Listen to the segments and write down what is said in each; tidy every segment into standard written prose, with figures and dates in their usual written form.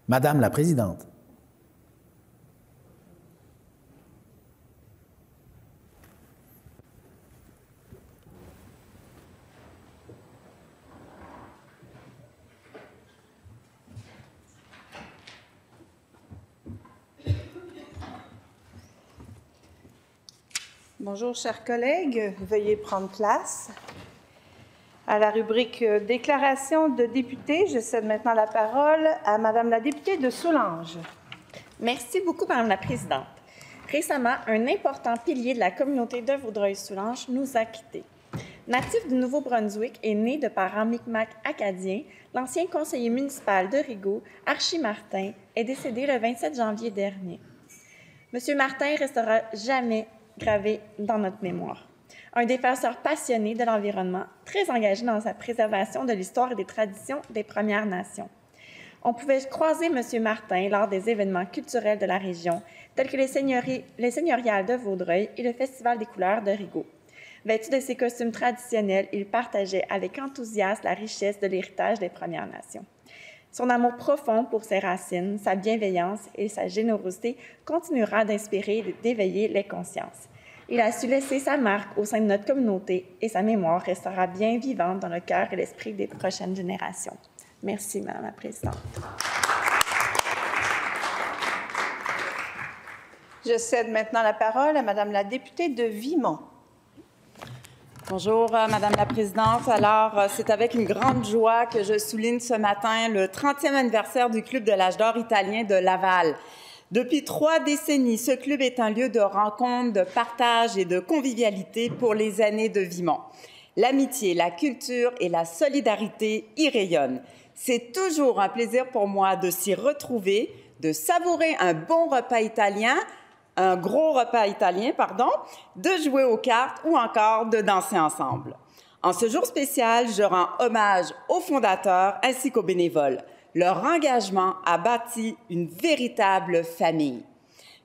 Madame la présidente. Bonjour, chers collègues. Veuillez prendre place. À la rubrique « Déclaration de députés », je cède maintenant la parole à Madame la députée de Soulanges. Merci beaucoup, Madame la présidente. Récemment, un important pilier de la communauté de Vaudreuil-Soulanges nous a quittés. Natif du Nouveau-Brunswick et né de parents Micmac acadiens, l'ancien conseiller municipal de Rigaud, Archie Martin, est décédé le 27 janvier dernier. Monsieur Martin restera jamais gravé dans notre mémoire. Un défenseur passionné de l'environnement, très engagé dans sa préservation de l'histoire et des traditions des Premières Nations. On pouvait croiser M. Martin lors des événements culturels de la région, tels que les seigneuriales de Vaudreuil et le Festival des couleurs de Rigaud. Vêtu de ses costumes traditionnels, il partageait avec enthousiasme la richesse de l'héritage des Premières Nations. Son amour profond pour ses racines, sa bienveillance et sa générosité continuera d'inspirer et d'éveiller les consciences. Il a su laisser sa marque au sein de notre communauté et sa mémoire restera bien vivante dans le cœur et l'esprit des prochaines générations. Merci, Madame la Présidente. Je cède maintenant la parole à Madame la députée de Vimont. Bonjour, Madame la Présidente. Alors, c'est avec une grande joie que je souligne ce matin le 30e anniversaire du Club de l'Âge d'or italien de Laval. Depuis 3 décennies, ce club est un lieu de rencontre, de partage et de convivialité pour les aînés de Vimont. L'amitié, la culture et la solidarité y rayonnent. C'est toujours un plaisir pour moi de s'y retrouver, de savourer un bon repas italien, un gros repas italien, pardon, de jouer aux cartes ou encore de danser ensemble. En ce jour spécial, je rends hommage aux fondateurs ainsi qu'aux bénévoles. Leur engagement a bâti une véritable famille.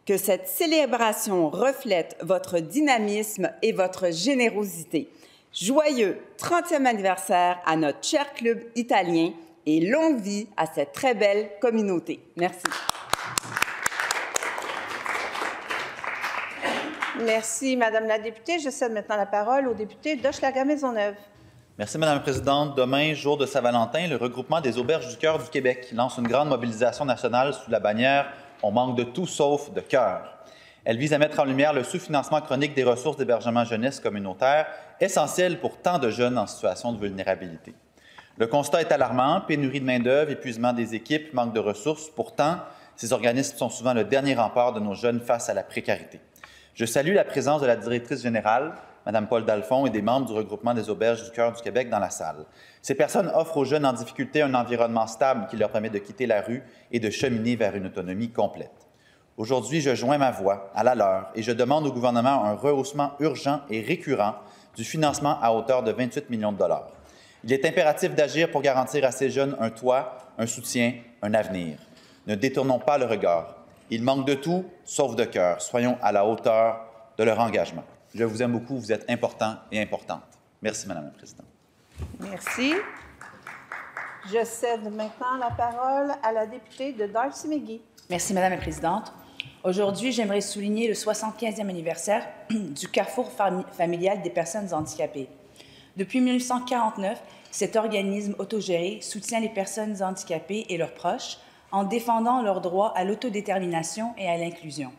Que cette célébration reflète votre dynamisme et votre générosité. Joyeux 30e anniversaire à notre cher club italien et longue vie à cette très belle communauté. Merci. Merci, Madame la députée. Je cède maintenant la parole au député d'Hochelaga-Maisonneuve. Merci, Madame la Présidente. Demain, jour de Saint-Valentin, le regroupement des Auberges du Cœur du Québec lance une grande mobilisation nationale sous la bannière « On manque de tout sauf de cœur ». Elle vise à mettre en lumière le sous-financement chronique des ressources d'hébergement jeunesse communautaire, essentiel pour tant de jeunes en situation de vulnérabilité. Le constat est alarmant, pénurie de main-d'œuvre, épuisement des équipes, manque de ressources. Pourtant, ces organismes sont souvent le dernier rempart de nos jeunes face à la précarité. Je salue la présence de la directrice générale, Mme Paul Dalphon, et des membres du regroupement des Auberges du Cœur du Québec dans la salle. Ces personnes offrent aux jeunes en difficulté un environnement stable qui leur permet de quitter la rue et de cheminer vers une autonomie complète. Aujourd'hui, je joins ma voix à la leur et je demande au gouvernement un rehaussement urgent et récurrent du financement à hauteur de 28 millions de dollars. Il est impératif d'agir pour garantir à ces jeunes un toit, un soutien, un avenir. Ne détournons pas le regard. Ils manquent de tout, sauf de cœur. Soyons à la hauteur de leur engagement. Je vous aime beaucoup, vous êtes importants et importantes. Merci, Madame la Présidente. Merci. Je cède maintenant la parole à la députée de Darcy-McGee. Merci, Madame la Présidente. Aujourd'hui, j'aimerais souligner le 75e anniversaire du Carrefour familial des personnes handicapées. Depuis 1949, cet organisme autogéré soutient les personnes handicapées et leurs proches en défendant leur droit à l'autodétermination et à l'inclusion.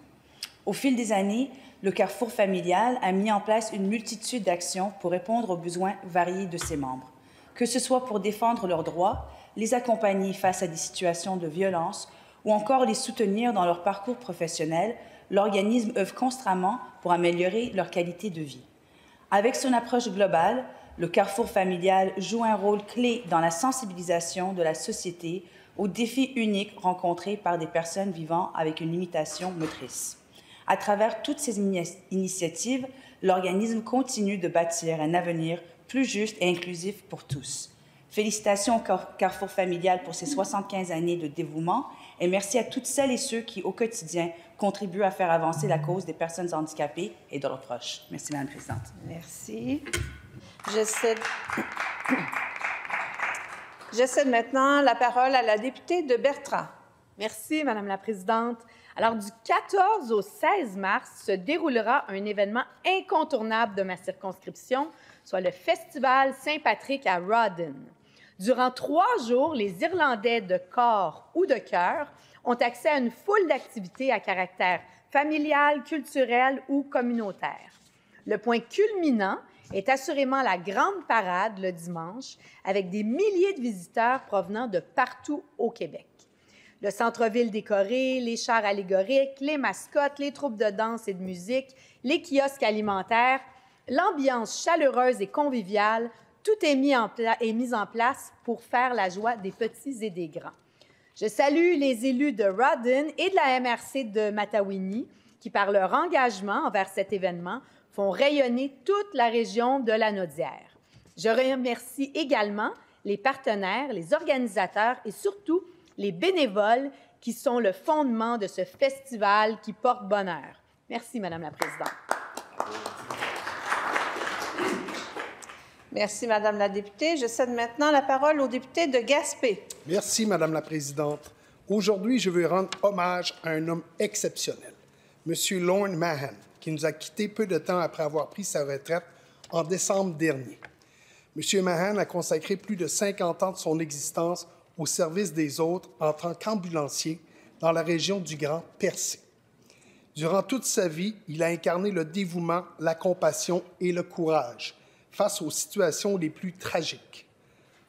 Au fil des années, le Carrefour familial a mis en place une multitude d'actions pour répondre aux besoins variés de ses membres, que ce soit pour défendre leurs droits, les accompagner face à des situations de violence ou encore les soutenir dans leur parcours professionnel. L'organisme œuvre constamment pour améliorer leur qualité de vie. Avec son approche globale, le Carrefour familial joue un rôle clé dans la sensibilisation de la société aux défis uniques rencontrés par des personnes vivant avec une limitation motrice. À travers toutes ces initiatives, l'organisme continue de bâtir un avenir plus juste et inclusif pour tous. Félicitations au Carrefour familial pour ses 75 années de dévouement et merci à toutes celles et ceux qui, au quotidien, contribuent à faire avancer la cause des personnes handicapées et de leurs proches. Merci, Madame la Présidente. Merci. Je cède maintenant la parole à la députée de Bertrand. Merci, Madame la Présidente. Alors, du 14 au 16 mars se déroulera un événement incontournable de ma circonscription, soit le Festival Saint-Patrick à Rawdon. Durant 3 jours, les Irlandais de corps ou de cœur ont accès à une foule d'activités à caractère familial, culturel ou communautaire. Le point culminant est assurément la grande parade le dimanche, avec des milliers de visiteurs provenant de partout au Québec. Le centre-ville décoré, les chars allégoriques, les mascottes, les troupes de danse et de musique, les kiosques alimentaires, l'ambiance chaleureuse et conviviale, tout est mis en place pour faire la joie des petits et des grands. Je salue les élus de Rawdon et de la MRC de Matawini qui, par leur engagement envers cet événement, font rayonner toute la région de la Naudière. Je remercie également les partenaires, les organisateurs et surtout les bénévoles qui sont le fondement de ce festival qui porte bonheur. Merci, Madame la Présidente. Merci, Madame la députée. Je cède maintenant la parole au député de Gaspé. Merci, Madame la Présidente. Aujourd'hui, je veux rendre hommage à un homme exceptionnel, M. Lorne Mahan, qui nous a quittés peu de temps après avoir pris sa retraite en décembre dernier. M. Mahan a consacré plus de 50 ans de son existence au service des autres en tant qu'ambulancier dans la région du Grand Percé. Durant toute sa vie, il a incarné le dévouement, la compassion et le courage face aux situations les plus tragiques.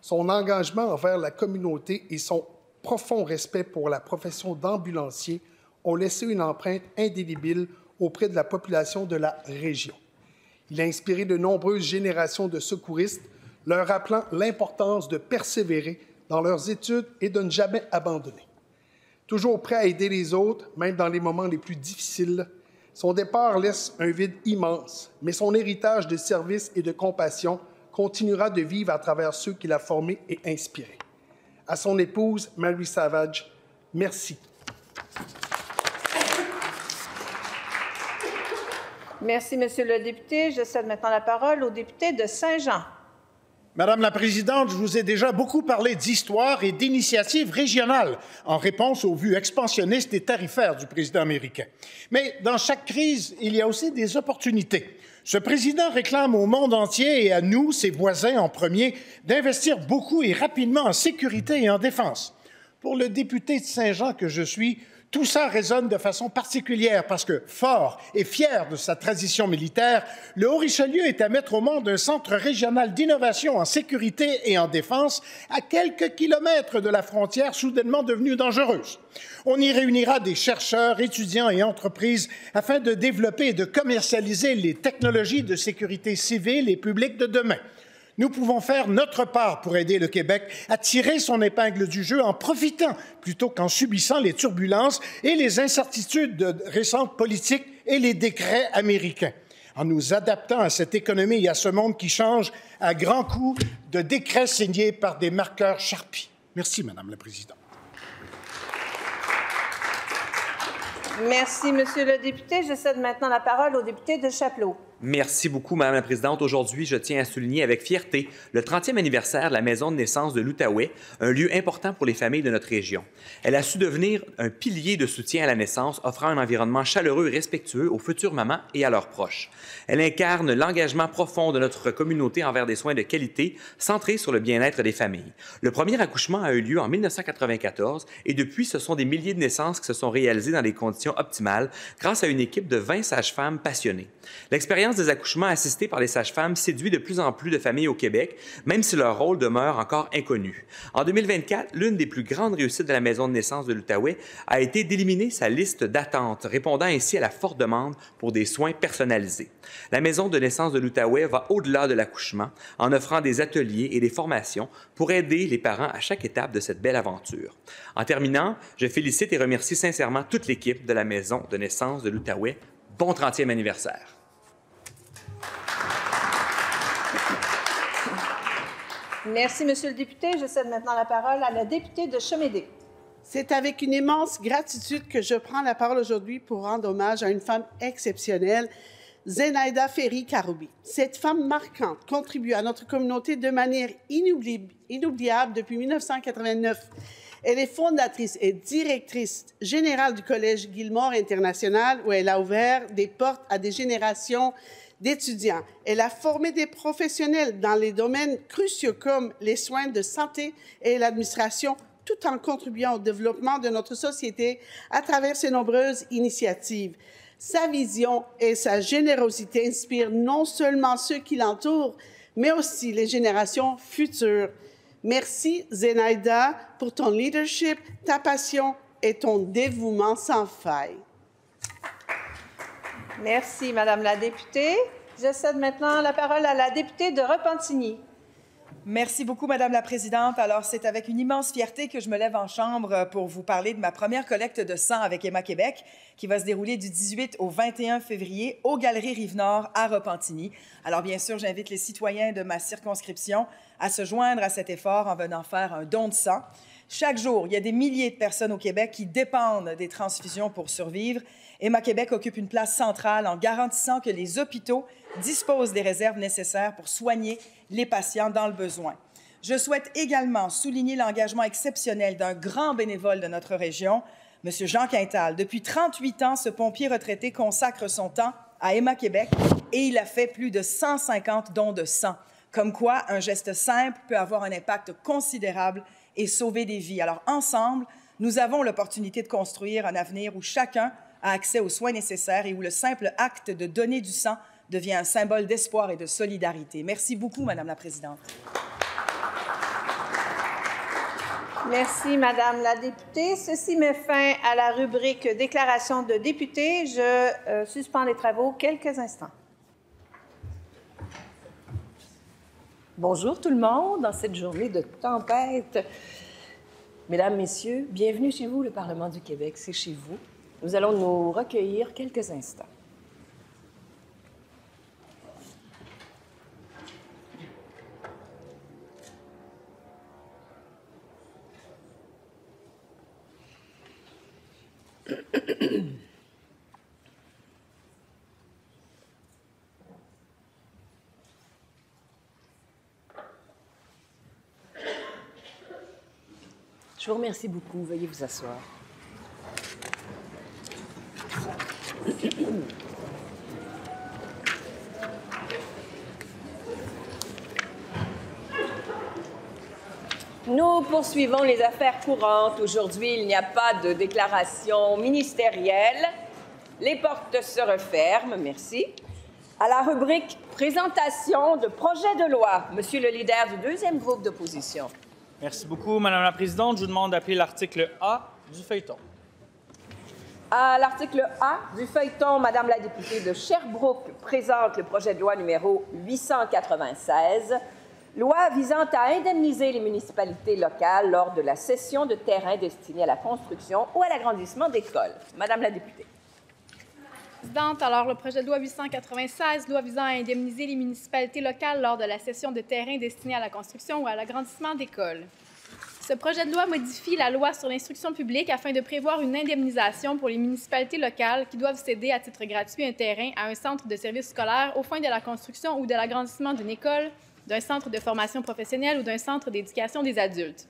Son engagement envers la communauté et son profond respect pour la profession d'ambulancier ont laissé une empreinte indélébile auprès de la population de la région. Il a inspiré de nombreuses générations de secouristes, leur rappelant l'importance de persévérer dans leurs études et de ne jamais abandonner. Toujours prêt à aider les autres, même dans les moments les plus difficiles, son départ laisse un vide immense, mais son héritage de service et de compassion continuera de vivre à travers ceux qu'il a formés et inspirés. À son épouse, Mary Savage, merci. Merci, Monsieur le député. Je cède maintenant la parole au député de Saint-Jean. Madame la Présidente, je vous ai déjà beaucoup parlé d'histoire et d'initiatives régionales en réponse aux vues expansionnistes et tarifaires du président américain. Mais dans chaque crise, il y a aussi des opportunités. Ce président réclame au monde entier et à nous, ses voisins en premier, d'investir beaucoup et rapidement en sécurité et en défense. Pour le député de Saint-Jean que je suis, tout ça résonne de façon particulière parce que, fort et fier de sa tradition militaire, le Haut-Richelieu est à mettre au monde un centre régional d'innovation en sécurité et en défense à quelques kilomètres de la frontière soudainement devenue dangereuse. On y réunira des chercheurs, étudiants et entreprises afin de développer et de commercialiser les technologies de sécurité civile et publique de demain. Nous pouvons faire notre part pour aider le Québec à tirer son épingle du jeu en profitant plutôt qu'en subissant les turbulences et les incertitudes de récentes politiques et les décrets américains. En nous adaptant à cette économie et à ce monde qui change à grands coups de décrets signés par des marqueurs Sharpie. Merci, Madame la Présidente. Merci, Monsieur le député. Je cède maintenant la parole au député de Chapleau. Merci beaucoup, Madame la Présidente. Aujourd'hui, je tiens à souligner avec fierté le 30e anniversaire de la maison de naissance de l'Outaouais, un lieu important pour les familles de notre région. Elle a su devenir un pilier de soutien à la naissance, offrant un environnement chaleureux et respectueux aux futures mamans et à leurs proches. Elle incarne l'engagement profond de notre communauté envers des soins de qualité centrés sur le bien-être des familles. Le premier accouchement a eu lieu en 1994 et depuis, ce sont des milliers de naissances qui se sont réalisées dans des conditions optimales grâce à une équipe de 20 sages-femmes passionnées. L'expérience des accouchements assistés par les sages-femmes séduit de plus en plus de familles au Québec, même si leur rôle demeure encore inconnu. En 2024, l'une des plus grandes réussites de la maison de naissance de l'Outaouais a été d'éliminer sa liste d'attente, répondant ainsi à la forte demande pour des soins personnalisés. La maison de naissance de l'Outaouais va au-delà de l'accouchement en offrant des ateliers et des formations pour aider les parents à chaque étape de cette belle aventure. En terminant, je félicite et remercie sincèrement toute l'équipe de la maison de naissance de l'Outaouais. Bon 30e anniversaire! Merci, Monsieur le député. Je cède maintenant la parole à la députée de Chemédé. C'est avec une immense gratitude que je prends la parole aujourd'hui pour rendre hommage à une femme exceptionnelle, Zenaida Ferry-Karoubi. Cette femme marquante contribue à notre communauté de manière inoubliable depuis 1989. Elle est fondatrice et directrice générale du Collège Gilmore International, où elle a ouvert des portes à des générations d'étudiants. Elle a formé des professionnels dans les domaines cruciaux comme les soins de santé et l'administration, tout en contribuant au développement de notre société à travers ses nombreuses initiatives. Sa vision et sa générosité inspirent non seulement ceux qui l'entourent, mais aussi les générations futures. Merci, Zenaida, pour ton leadership, ta passion et ton dévouement sans faille. Merci, Madame la députée. Je cède maintenant la parole à la députée de Repentigny. Merci beaucoup, Madame la Présidente. Alors, c'est avec une immense fierté que je me lève en chambre pour vous parler de ma première collecte de sang avec Emma Québec, qui va se dérouler du 18 au 21 février aux Galeries Rive-Nord à Repentigny. Alors, bien sûr, j'invite les citoyens de ma circonscription à se joindre à cet effort en venant faire un don de sang. Chaque jour, il y a des milliers de personnes au Québec qui dépendent des transfusions pour survivre. Emma Québec occupe une place centrale en garantissant que les hôpitaux disposent des réserves nécessaires pour soigner les patients dans le besoin. Je souhaite également souligner l'engagement exceptionnel d'un grand bénévole de notre région, M. Jean Quintal. Depuis 38 ans, ce pompier retraité consacre son temps à Emma Québec et il a fait plus de 150 dons de sang. Comme quoi, un geste simple peut avoir un impact considérable et sauver des vies. Alors, ensemble, nous avons l'opportunité de construire un avenir où chacun a accès aux soins nécessaires et où le simple acte de donner du sang devient un symbole d'espoir et de solidarité. Merci beaucoup, Madame la Présidente. Merci, Madame la députée. Ceci met fin à la rubrique déclaration de députés. Je suspends les travaux quelques instants. Bonjour tout le monde, dans cette journée de tempête. Mesdames, Messieurs, bienvenue chez vous, le Parlement du Québec, c'est chez vous. Nous allons nous recueillir quelques instants. Je vous remercie beaucoup. Veuillez vous asseoir. Nous poursuivons les affaires courantes. Aujourd'hui, il n'y a pas de déclaration ministérielle. Les portes se referment. Merci. À la rubrique « Présentation de projet de loi », Monsieur le leader du deuxième groupe d'opposition. Merci beaucoup, Madame la Présidente. Je vous demande d'appeler l'article A du feuilleton. À l'article A du feuilleton, Madame la députée de Sherbrooke présente le projet de loi numéro 896, loi visant à indemniser les municipalités locales lors de la cession de terrains destinés à la construction ou à l'agrandissement d'écoles. Madame la députée. Présidente, alors le projet de loi 896, loi visant à indemniser les municipalités locales lors de la cession de terrains destinés à la construction ou à l'agrandissement d'écoles. Ce projet de loi modifie la loi sur l'instruction publique afin de prévoir une indemnisation pour les municipalités locales qui doivent céder à titre gratuit un terrain à un centre de services scolaires aux fins de la construction ou de l'agrandissement d'une école, d'un centre de formation professionnelle ou d'un centre d'éducation des adultes.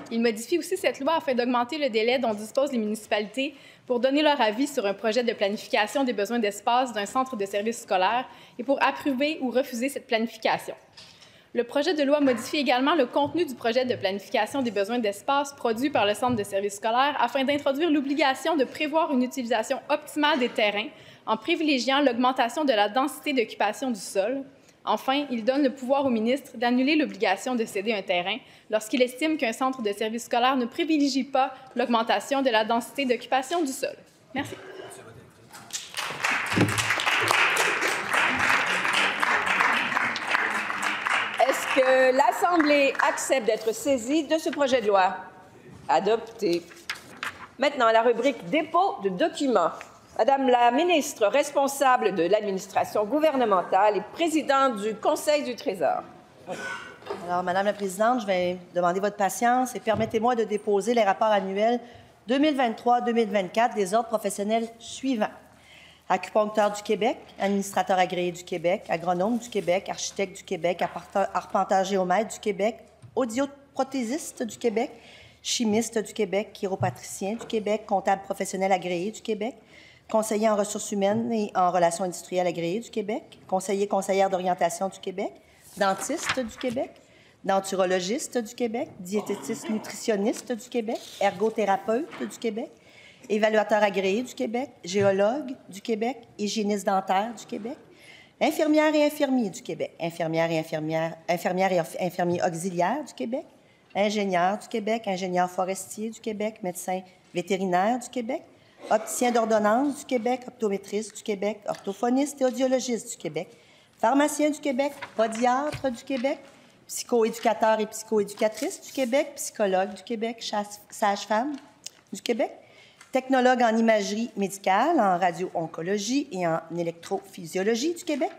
Il modifie aussi cette loi afin d'augmenter le délai dont disposent les municipalités pour donner leur avis sur un projet de planification des besoins d'espace d'un centre de services scolaires et pour approuver ou refuser cette planification. Le projet de loi modifie également le contenu du projet de planification des besoins d'espace produit par le centre de services scolaires afin d'introduire l'obligation de prévoir une utilisation optimale des terrains en privilégiant l'augmentation de la densité d'occupation du sol. Enfin, il donne le pouvoir au ministre d'annuler l'obligation de céder un terrain lorsqu'il estime qu'un centre de services scolaires ne privilégie pas l'augmentation de la densité d'occupation du sol. Merci. Est-ce que l'Assemblée accepte d'être saisie de ce projet de loi? Adopté. Maintenant, à la rubrique dépôt de documents. Madame la ministre responsable de l'administration gouvernementale et présidente du Conseil du Trésor. Alors, Madame la Présidente, je vais demander votre patience et permettez-moi de déposer les rapports annuels 2023-2024 des ordres professionnels suivants. acupuncteur du Québec, administrateur agréé du Québec, agronome du Québec, architecte du Québec, arpenteur géomètre du Québec, audioprothésiste du Québec, chimiste du Québec, chiropatricien du Québec, comptable professionnel agréé du Québec, conseiller en ressources humaines et en relations industrielles agréé du Québec, conseillère d'orientation du Québec, dentiste du Québec, denturologiste du Québec, diététiste nutritionniste du Québec, ergothérapeute du Québec, évaluateur agréé du Québec, géologue du Québec, hygiéniste dentaire du Québec, infirmière et infirmier du Québec, infirmière et infirmier auxiliaire du Québec, ingénieur du Québec, ingénieur forestier du Québec, médecin vétérinaire du Québec, opticien d'ordonnance du Québec, optométriste du Québec, orthophoniste et audiologiste du Québec, pharmacien du Québec, podiatre du Québec, psychoéducateur et psychoéducatrice du Québec, psychologue du Québec, sage-femme du Québec, technologue en imagerie médicale, en radio-oncologie et en électrophysiologie du Québec,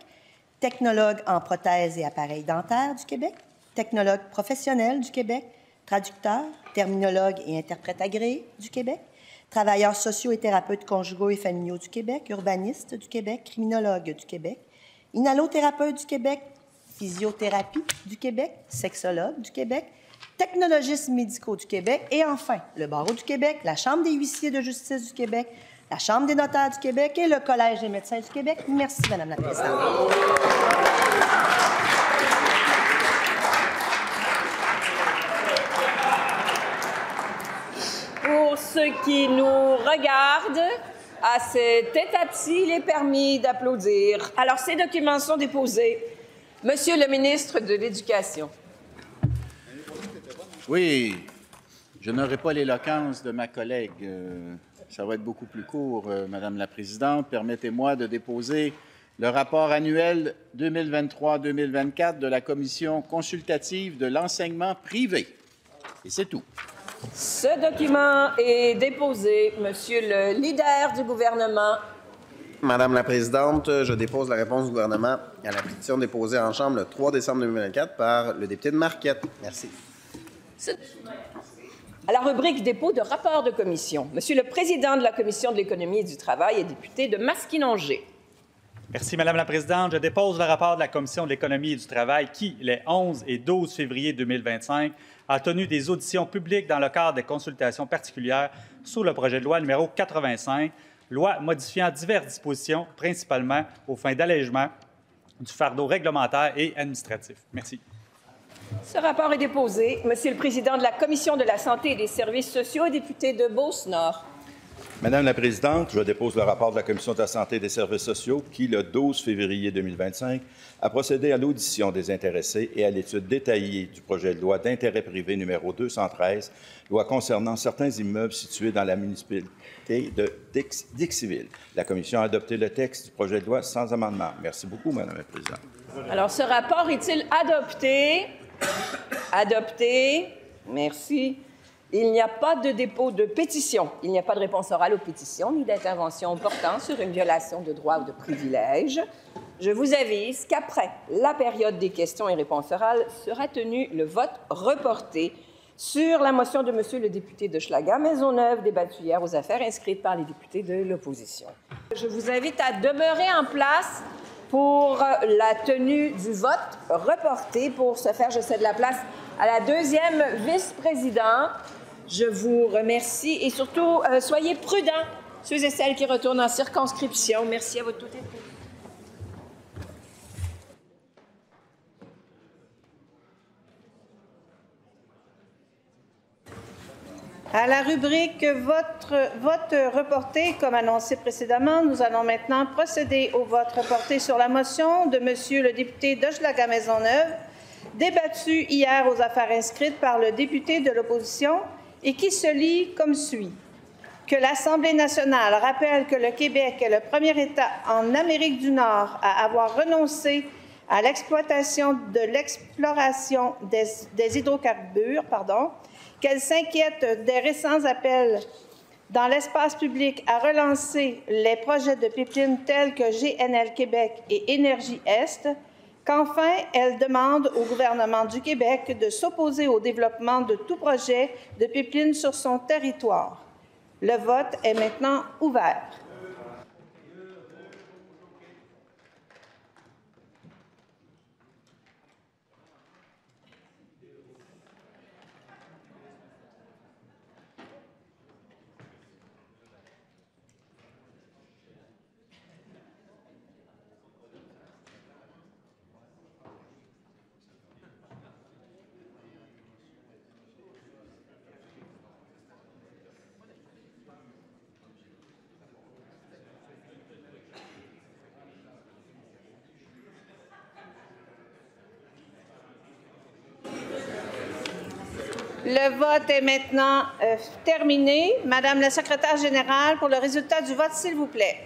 technologue en prothèses et appareils dentaires du Québec, technologue professionnel du Québec, traducteur, terminologue et interprète agréé du Québec, travailleurs sociaux et thérapeutes conjugaux et familiaux du Québec, urbaniste du Québec, criminologue du Québec, inhalothérapeute du Québec, physiothérapie du Québec, sexologue du Québec, technologistes médicaux du Québec et enfin le Barreau du Québec, la Chambre des huissiers de justice du Québec, la Chambre des notaires du Québec et le Collège des médecins du Québec. Merci, Madame la Présidente. Pour ceux qui nous regardent, à cette étape-ci, il est permis d'applaudir. Alors, ces documents sont déposés. Monsieur le ministre de l'Éducation. Oui, je n'aurai pas l'éloquence de ma collègue. Ça va être beaucoup plus court, Madame la Présidente. Permettez-moi de déposer le rapport annuel 2023-2024 de la Commission consultative de l'enseignement privé. Et c'est tout. Ce document est déposé. Monsieur le leader du gouvernement. Madame la Présidente, je dépose la réponse du gouvernement à la pétition déposée en Chambre le 3 décembre 2024 par le député de Marquette. Merci. À la rubrique dépôt de rapport de commission, Monsieur le président de la Commission de l'économie et du travail et député de Masquinongé. Merci, Madame la Présidente. Je dépose le rapport de la Commission de l'économie et du travail qui, les 11 et 12 février 2025, a tenu des auditions publiques dans le cadre des consultations particulières sur le projet de loi numéro 85, loi modifiant diverses dispositions, principalement aux fins d'allègement du fardeau réglementaire et administratif. Merci. Ce rapport est déposé. Monsieur le président de la Commission de la santé et des services sociaux et député de Beauce-Nord. Madame la Présidente, je dépose le rapport de la Commission de la santé et des services sociaux qui, le 12 février 2025, a procédé à l'audition des intéressés et à l'étude détaillée du projet de loi d'intérêt privé numéro 213, loi concernant certains immeubles situés dans la municipalité de Dixiville. La Commission a adopté le texte du projet de loi sans amendement. Merci beaucoup, Madame la Présidente. Alors, ce rapport est-il adopté? Adopté. Merci. Il n'y a pas de dépôt de pétition. Il n'y a pas de réponse orale aux pétitions ni d'intervention portant sur une violation de droits ou de privilèges. Je vous avise qu'après la période des questions et réponses orales sera tenu le vote reporté sur la motion de Monsieur le député de Hochelaga-Maisonneuve débattue hier aux affaires inscrites par les députés de l'opposition. Je vous invite à demeurer en place pour la tenue du vote reporté. Pour ce faire, je cède la place à la deuxième vice-présidente. Je vous remercie et surtout, soyez prudents, ceux et celles qui retournent en circonscription. Merci à vous toutes et tous. À la rubrique vote reporté, comme annoncé précédemment, nous allons maintenant procéder au vote reporté sur la motion de Monsieur le député d'Hochelaga-Maisonneuve, débattue hier aux affaires inscrites par le député de l'opposition et qui se lit comme suit. Que l'Assemblée nationale rappelle que le Québec est le premier État en Amérique du Nord à avoir renoncé à l'exploitation de l'exploration des hydrocarbures, qu'elle s'inquiète des récents appels dans l'espace public à relancer les projets de pipelines tels que GNL Québec et Énergie Est, qu'enfin, elle demande au gouvernement du Québec de s'opposer au développement de tout projet de pipeline sur son territoire. Le vote est maintenant ouvert. Le vote est maintenant terminé. Madame la secrétaire générale, pour le résultat du vote, s'il vous plaît.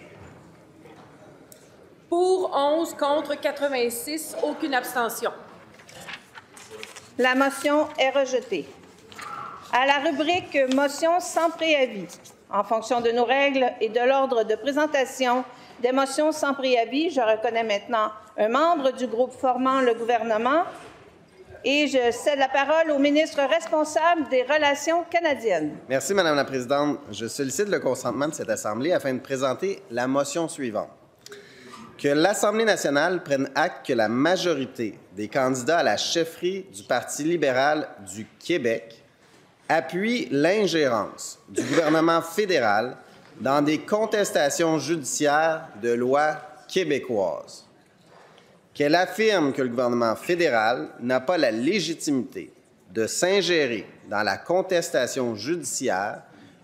Pour 11, contre 86, aucune abstention. La motion est rejetée. À la rubrique « Motion sans préavis », en fonction de nos règles et de l'ordre de présentation des motions sans préavis, je reconnais maintenant un membre du groupe formant le gouvernement et je cède la parole au ministre responsable des Relations canadiennes. Merci, Madame la Présidente. Je sollicite le consentement de cette Assemblée afin de présenter la motion suivante. Que l'Assemblée nationale prenne acte que la majorité des candidats à la chefferie du Parti libéral du Québec appuie l'ingérence du gouvernement fédéral dans des contestations judiciaires de lois québécoises. Qu'elle affirme que le gouvernement fédéral n'a pas la légitimité de s'ingérer dans la contestation judiciaire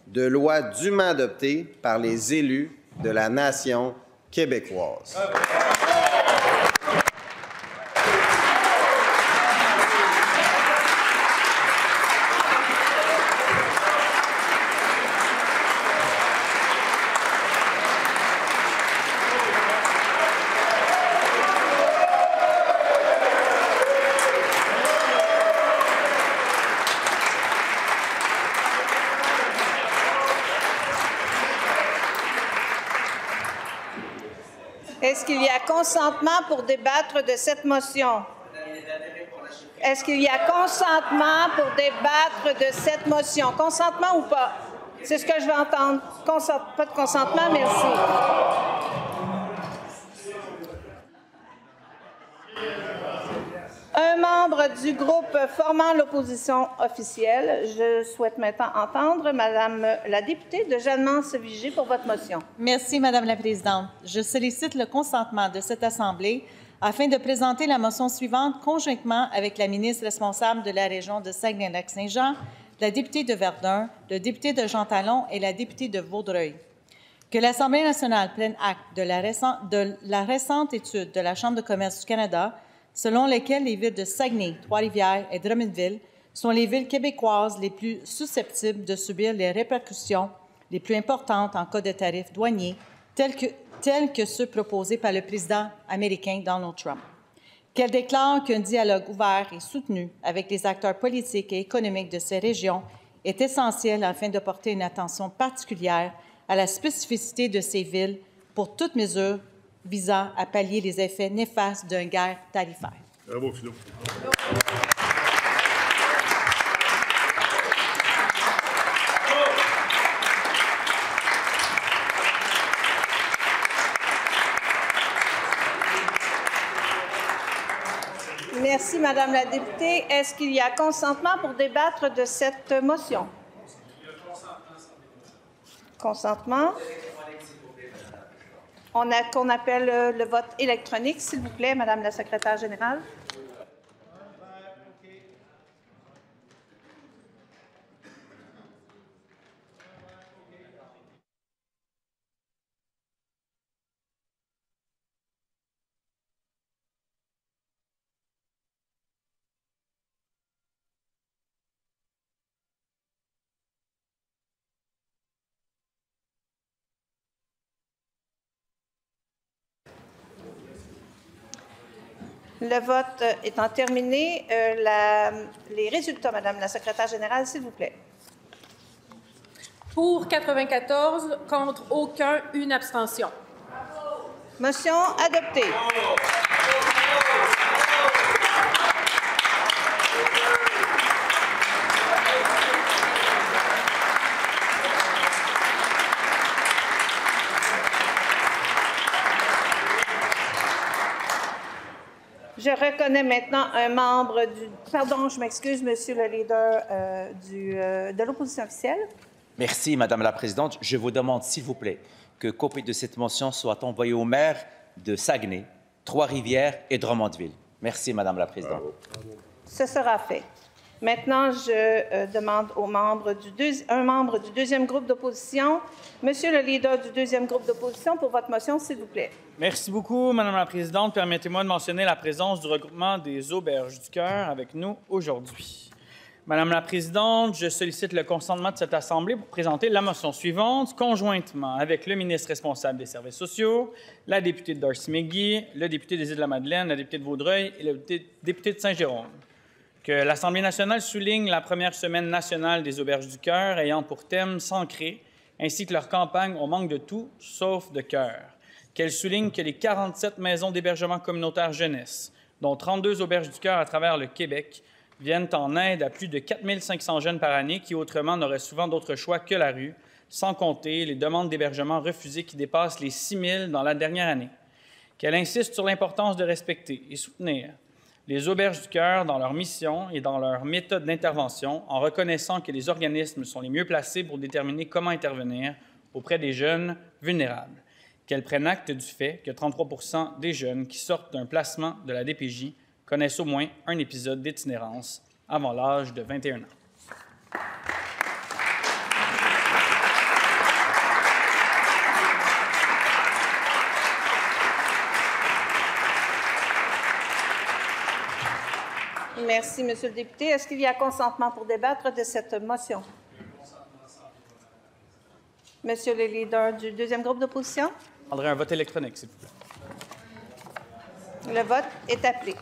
de lois dûment adoptées par les élus de la nation québécoise. Est-ce qu'il y a consentement pour débattre de cette motion? Est-ce qu'il y a consentement pour débattre de cette motion? Consentement ou pas? C'est ce que je veux entendre. Pas de consentement, merci. Un membre du groupe formant l'opposition officielle. Je souhaite maintenant entendre Madame la députée de Jeannemance-Vigée pour votre motion. Merci, Madame la Présidente. Je sollicite le consentement de cette Assemblée afin de présenter la motion suivante conjointement avec la ministre responsable de la région de Saguenay-Lac-Saint-Jean, la députée de Verdun, le député de Jean-Talon et la députée de Vaudreuil. Que l'Assemblée nationale prenne acte de la récente étude de la Chambre de commerce du Canada selon lesquelles les villes de Saguenay, Trois-Rivières et Drummondville sont les villes québécoises les plus susceptibles de subir les répercussions les plus importantes en cas de tarifs douaniers, tels que ceux proposés par le président américain Donald Trump. Qu'elle déclare qu'un dialogue ouvert et soutenu avec les acteurs politiques et économiques de ces régions est essentiel afin de porter une attention particulière à la spécificité de ces villes pour toute mesure visant à pallier les effets néfastes d'une guerre tarifaire. Bravo, Philo. Merci, Madame la députée. Est-ce qu'il y a consentement pour débattre de cette motion? Consentement. Qu'on appelle le vote électronique, s'il vous plaît, Madame la secrétaire générale. Le vote étant terminé, les résultats, Madame la secrétaire générale, s'il vous plaît. Pour 94, contre aucun, une abstention. Motion adoptée. Je reconnais maintenant un membre du... Pardon, je m'excuse, Monsieur le leader de l'opposition officielle. Merci, Madame la Présidente. Je vous demande, s'il vous plaît, que copie de cette motion soit envoyée aux maires de Saguenay, Trois-Rivières et Drummondville. Merci, Madame la Présidente. Ce sera fait. Maintenant, je demande un membre du deuxième groupe d'opposition. Monsieur le leader du deuxième groupe d'opposition, pour votre motion, s'il vous plaît. Merci beaucoup, Madame la Présidente. Permettez-moi de mentionner la présence du regroupement des Auberges du Cœur avec nous aujourd'hui. Madame la Présidente, je sollicite le consentement de cette Assemblée pour présenter la motion suivante, conjointement avec le ministre responsable des Services sociaux, la députée de Darcy McGee, le député des Îles-de-la-Madeleine, la députée de Vaudreuil et le député de Saint-Jérôme. Que l'Assemblée nationale souligne la première semaine nationale des Auberges du Cœur ayant pour thème « S'ancrer », ainsi que leur campagne « On manque de tout, sauf de cœur ». Qu'elle souligne que les 47 maisons d'hébergement communautaire jeunesse, dont 32 Auberges du Cœur à travers le Québec, viennent en aide à plus de 4 500 jeunes par année qui, autrement, n'auraient souvent d'autre choix que la rue, sans compter les demandes d'hébergement refusées qui dépassent les 6 000 dans la dernière année. Qu'elle insiste sur l'importance de respecter et soutenir les Auberges du Cœur dans leur mission et dans leur méthode d'intervention, en reconnaissant que les organismes sont les mieux placés pour déterminer comment intervenir auprès des jeunes vulnérables. Qu'elle prenne acte du fait que 33 % des jeunes qui sortent d'un placement de la DPJ connaissent au moins un épisode d'itinérance avant l'âge de 21 ans. Merci, Monsieur le député. Est-ce qu'il y a consentement pour débattre de cette motion? Monsieur le leader du deuxième groupe d'opposition. Je demanderai un vote électronique, s'il vous plaît. Le vote est appelé.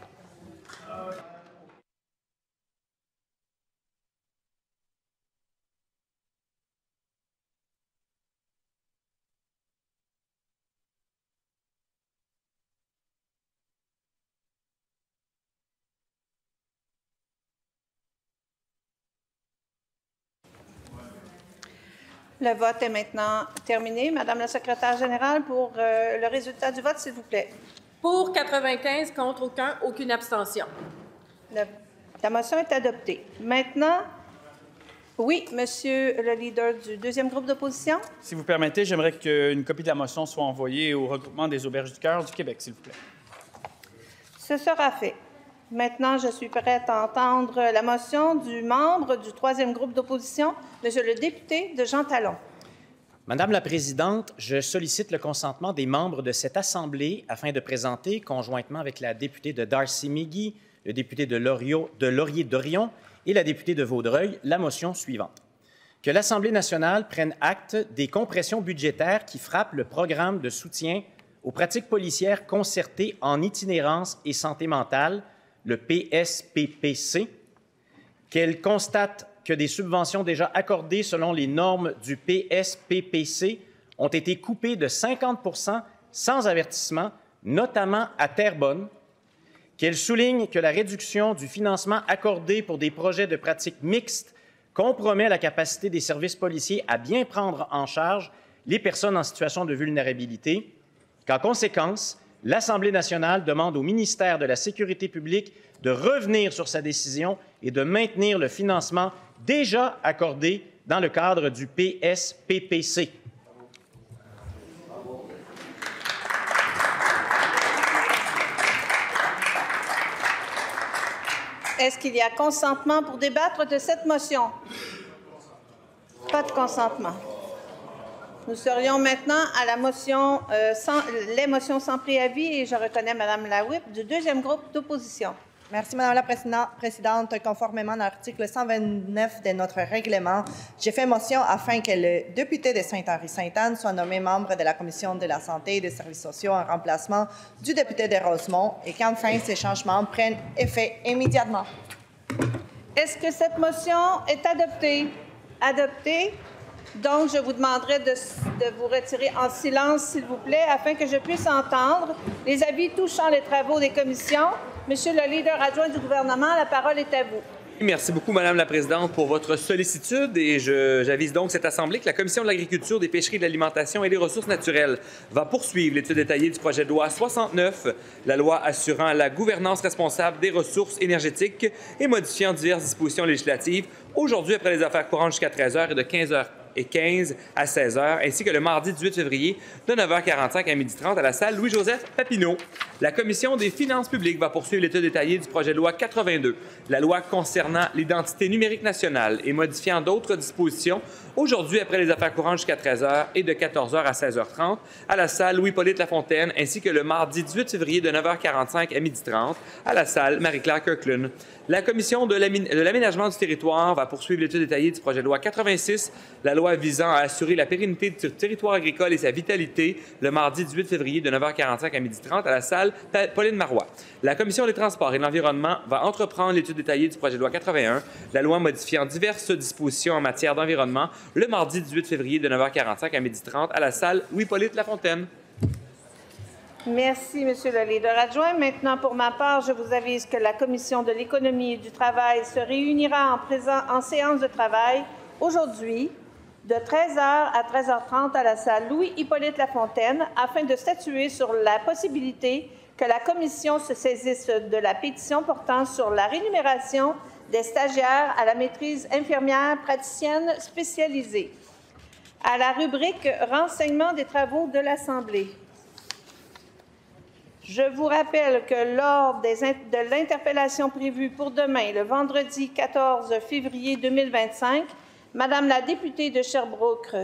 Le vote est maintenant terminé. Madame la secrétaire générale, pour le résultat du vote, s'il vous plaît. Pour 95, contre aucun, aucune abstention. La motion est adoptée. Maintenant, oui, Monsieur le leader du deuxième groupe d'opposition. Si vous permettez, j'aimerais qu'une copie de la motion soit envoyée au regroupement des Auberges du Cœur du Québec, s'il vous plaît. Ce sera fait. Maintenant, je suis prête à entendre la motion du membre du troisième groupe d'opposition, Monsieur le député de Jean Talon. Madame la Présidente, je sollicite le consentement des membres de cette Assemblée afin de présenter, conjointement avec la députée de Darcy McGee, le député de Laurier-Dorion et la députée de Vaudreuil, la motion suivante. Que l'Assemblée nationale prenne acte des compressions budgétaires qui frappent le programme de soutien aux pratiques policières concertées en itinérance et santé mentale, le PSPPC, qu'elle constate que des subventions déjà accordées selon les normes du PSPPC ont été coupées de 50 % sans avertissement, notamment à Terrebonne, qu'elle souligne que la réduction du financement accordé pour des projets de pratiques mixtes compromet la capacité des services policiers à bien prendre en charge les personnes en situation de vulnérabilité, qu'en conséquence, l'Assemblée nationale demande au ministère de la Sécurité publique de revenir sur sa décision et de maintenir le financement déjà accordé dans le cadre du PSPPC. Est-ce qu'il y a consentement pour débattre de cette motion? Pas de consentement. Nous serions maintenant à la motion, les motions sans préavis et je reconnais Mme la Whip du deuxième groupe d'opposition. Merci, Mme la Présidente. Conformément à l'article 129 de notre règlement, j'ai fait motion afin que le député de Sainte-Henri-Sainte-Anne soit nommé membre de la Commission de la santé et des services sociaux en remplacement du député de Rosemont et qu'enfin ces changements prennent effet immédiatement. Est-ce que cette motion est adoptée? Adoptée. Donc, je vous demanderai de vous retirer en silence, s'il vous plaît, afin que je puisse entendre les avis touchant les travaux des commissions. Monsieur le leader adjoint du gouvernement, la parole est à vous. Merci beaucoup, Madame la Présidente, pour votre sollicitude. Et j'avise donc cette Assemblée que la Commission de l'agriculture, des pêcheries, de l'alimentation et des ressources naturelles va poursuivre l'étude détaillée du projet de loi 69, la loi assurant la gouvernance responsable des ressources énergétiques et modifiant diverses dispositions législatives, aujourd'hui après les affaires courantes jusqu'à 13 h et de 15 h 9h15 à 16h, ainsi que le mardi 18 février de 9h45 à 12h30 à la salle Louis-Joseph Papineau. La Commission des finances publiques va poursuivre l'étude détaillée du projet de loi 82, la loi concernant l'identité numérique nationale et modifiant d'autres dispositions, aujourd'hui après les affaires courantes jusqu'à 13h et de 14h à 16h30 à la salle Louis-Hippolyte Lafontaine, ainsi que le mardi 18 février de 9h45 à 12h30 à la salle Marie-Claire Kirkland. La Commission de l'aménagement du territoire va poursuivre l'étude détaillée du projet de loi 86, la loi visant à assurer la pérennité du territoire agricole et sa vitalité, le mardi 18 février de 9h45 à 12h30 à la salle Pauline Marois. La Commission des transports et de l'environnement va entreprendre l'étude détaillée du projet de loi 81, la loi modifiant diverses dispositions en matière d'environnement, le mardi 18 février de 9h45 à 12h30 à la salle Louis-Hippolyte Lafontaine. Merci, Monsieur le leader adjoint. Maintenant, pour ma part, je vous avise que la Commission de l'économie et du travail se réunira en séance de travail aujourd'hui de 13h à 13h30 à la salle Louis-Hippolyte Lafontaine afin de statuer sur la possibilité que la Commission se saisisse de la pétition portant sur la rémunération des stagiaires à la maîtrise infirmière praticienne spécialisée. À la rubrique « Renseignement des travaux de l'Assemblée ». Je vous rappelle que lors de l'interpellation prévue pour demain, le vendredi 14 février 2025, Madame la députée de Sherbrooke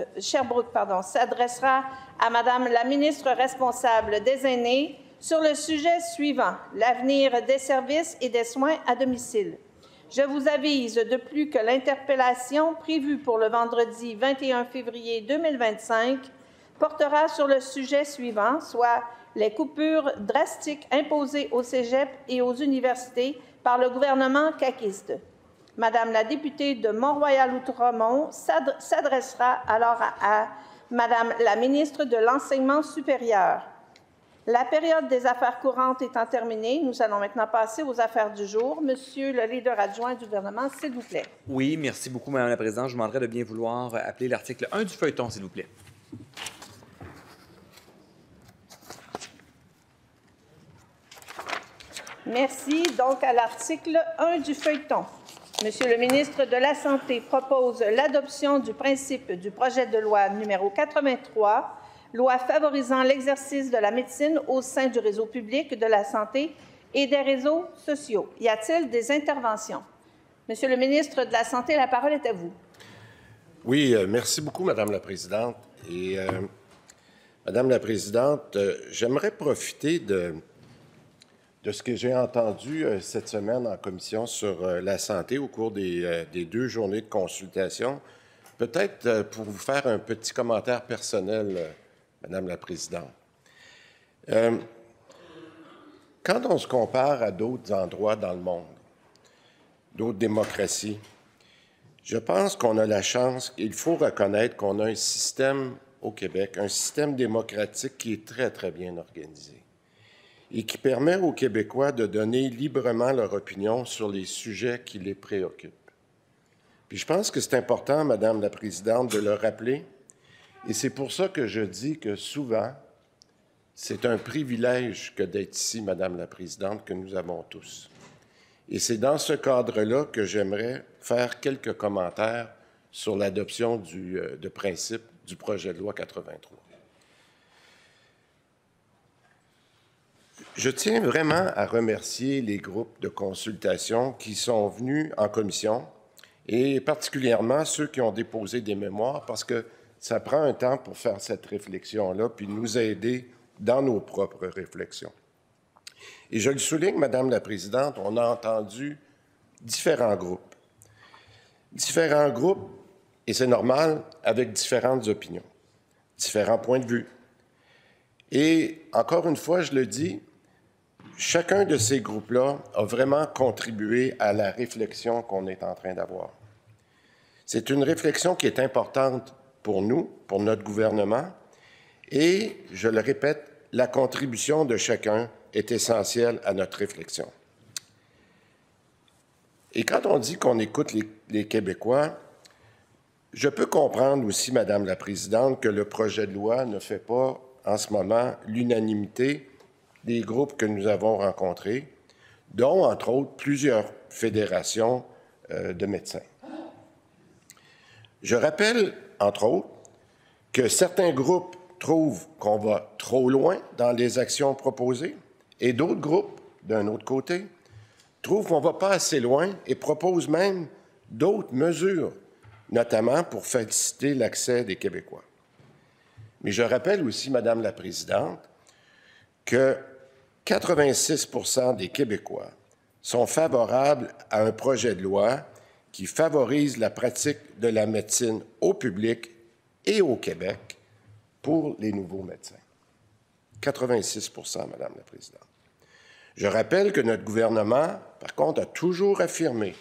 s'adressera à Madame la ministre responsable des Aînés sur le sujet suivant, l'avenir des services et des soins à domicile. Je vous avise de plus que l'interpellation prévue pour le vendredi 21 février 2025 portera sur le sujet suivant, soit les coupures drastiques imposées au cégep et aux universités par le gouvernement caquiste. Madame la députée de Mont-Royal-Outremont s'adressera alors à Madame la ministre de l'Enseignement supérieur. La période des affaires courantes étant terminée, nous allons maintenant passer aux affaires du jour. Monsieur le leader adjoint du gouvernement, s'il vous plaît. Oui, merci beaucoup, Madame la présidente. Je vous demanderai de bien vouloir appeler l'article 1 du feuilleton, s'il vous plaît. Merci. Donc, à l'article 1 du feuilleton, Monsieur le ministre de la Santé propose l'adoption du principe du projet de loi numéro 83, loi favorisant l'exercice de la médecine au sein du réseau public de la santé et des réseaux sociaux. Y a-t-il des interventions? Monsieur le ministre de la Santé, la parole est à vous. Oui, merci beaucoup, Madame la présidente. Et, Madame la présidente, j'aimerais profiter de ce que j'ai entendu cette semaine en commission sur la santé au cours des 2 journées de consultation, peut-être pour vous faire un petit commentaire personnel, Madame la présidente. Quand on se compare à d'autres endroits dans le monde, d'autres démocraties, je pense qu'on a la chance, il faut reconnaître qu'on a un système au Québec, un système démocratique qui est très, très bien organisé et qui permet aux Québécois de donner librement leur opinion sur les sujets qui les préoccupent. Puis je pense que c'est important, Madame la présidente, de le rappeler, et c'est pour ça que je dis que souvent, c'est un privilège que d'être ici, Madame la présidente, que nous avons tous. Et c'est dans ce cadre-là que j'aimerais faire quelques commentaires sur l'adoption de principe du projet de loi 83. Je tiens vraiment à remercier les groupes de consultation qui sont venus en commission et particulièrement ceux qui ont déposé des mémoires parce que ça prend un temps pour faire cette réflexion-là puis nous aider dans nos propres réflexions. Et je le souligne, Madame la présidente, on a entendu différents groupes. Différents groupes, et c'est normal, avec différentes opinions, différents points de vue. Et encore une fois, je le dis, chacun de ces groupes-là a vraiment contribué à la réflexion qu'on est en train d'avoir. C'est une réflexion qui est importante pour nous, pour notre gouvernement, et, je le répète, la contribution de chacun est essentielle à notre réflexion. Et quand on dit qu'on écoute les Québécois, je peux comprendre aussi, Madame la présidente, que le projet de loi ne fait pas en ce moment l'unanimité des groupes que nous avons rencontrés, dont, entre autres, plusieurs fédérations de médecins. Je rappelle entre autres, que certains groupes trouvent qu'on va trop loin dans les actions proposées et d'autres groupes, d'un autre côté, trouvent qu'on ne va pas assez loin et proposent même d'autres mesures, notamment pour faciliter l'accès des Québécois. Mais je rappelle aussi, Madame la Présidente, que 86 % des Québécois sont favorables à un projet de loi qui favorise la pratique de la médecine au public et au Québec pour les nouveaux médecins. 86 % Madame la Présidente. Je rappelle que notre gouvernement, par contre, a toujours affirmé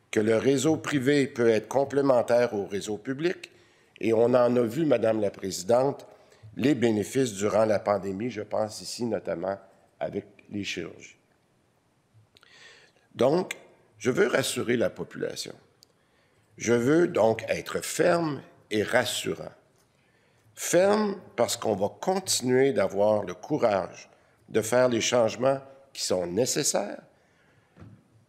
que le réseau privé peut être complémentaire au réseau public et on en a vu, Madame la Présidente, les bénéfices durant la pandémie, je pense ici notamment avec les chirurgies. Donc, je veux rassurer la population. Je veux donc être ferme et rassurant. Ferme parce qu'on va continuer d'avoir le courage de faire les changements qui sont nécessaires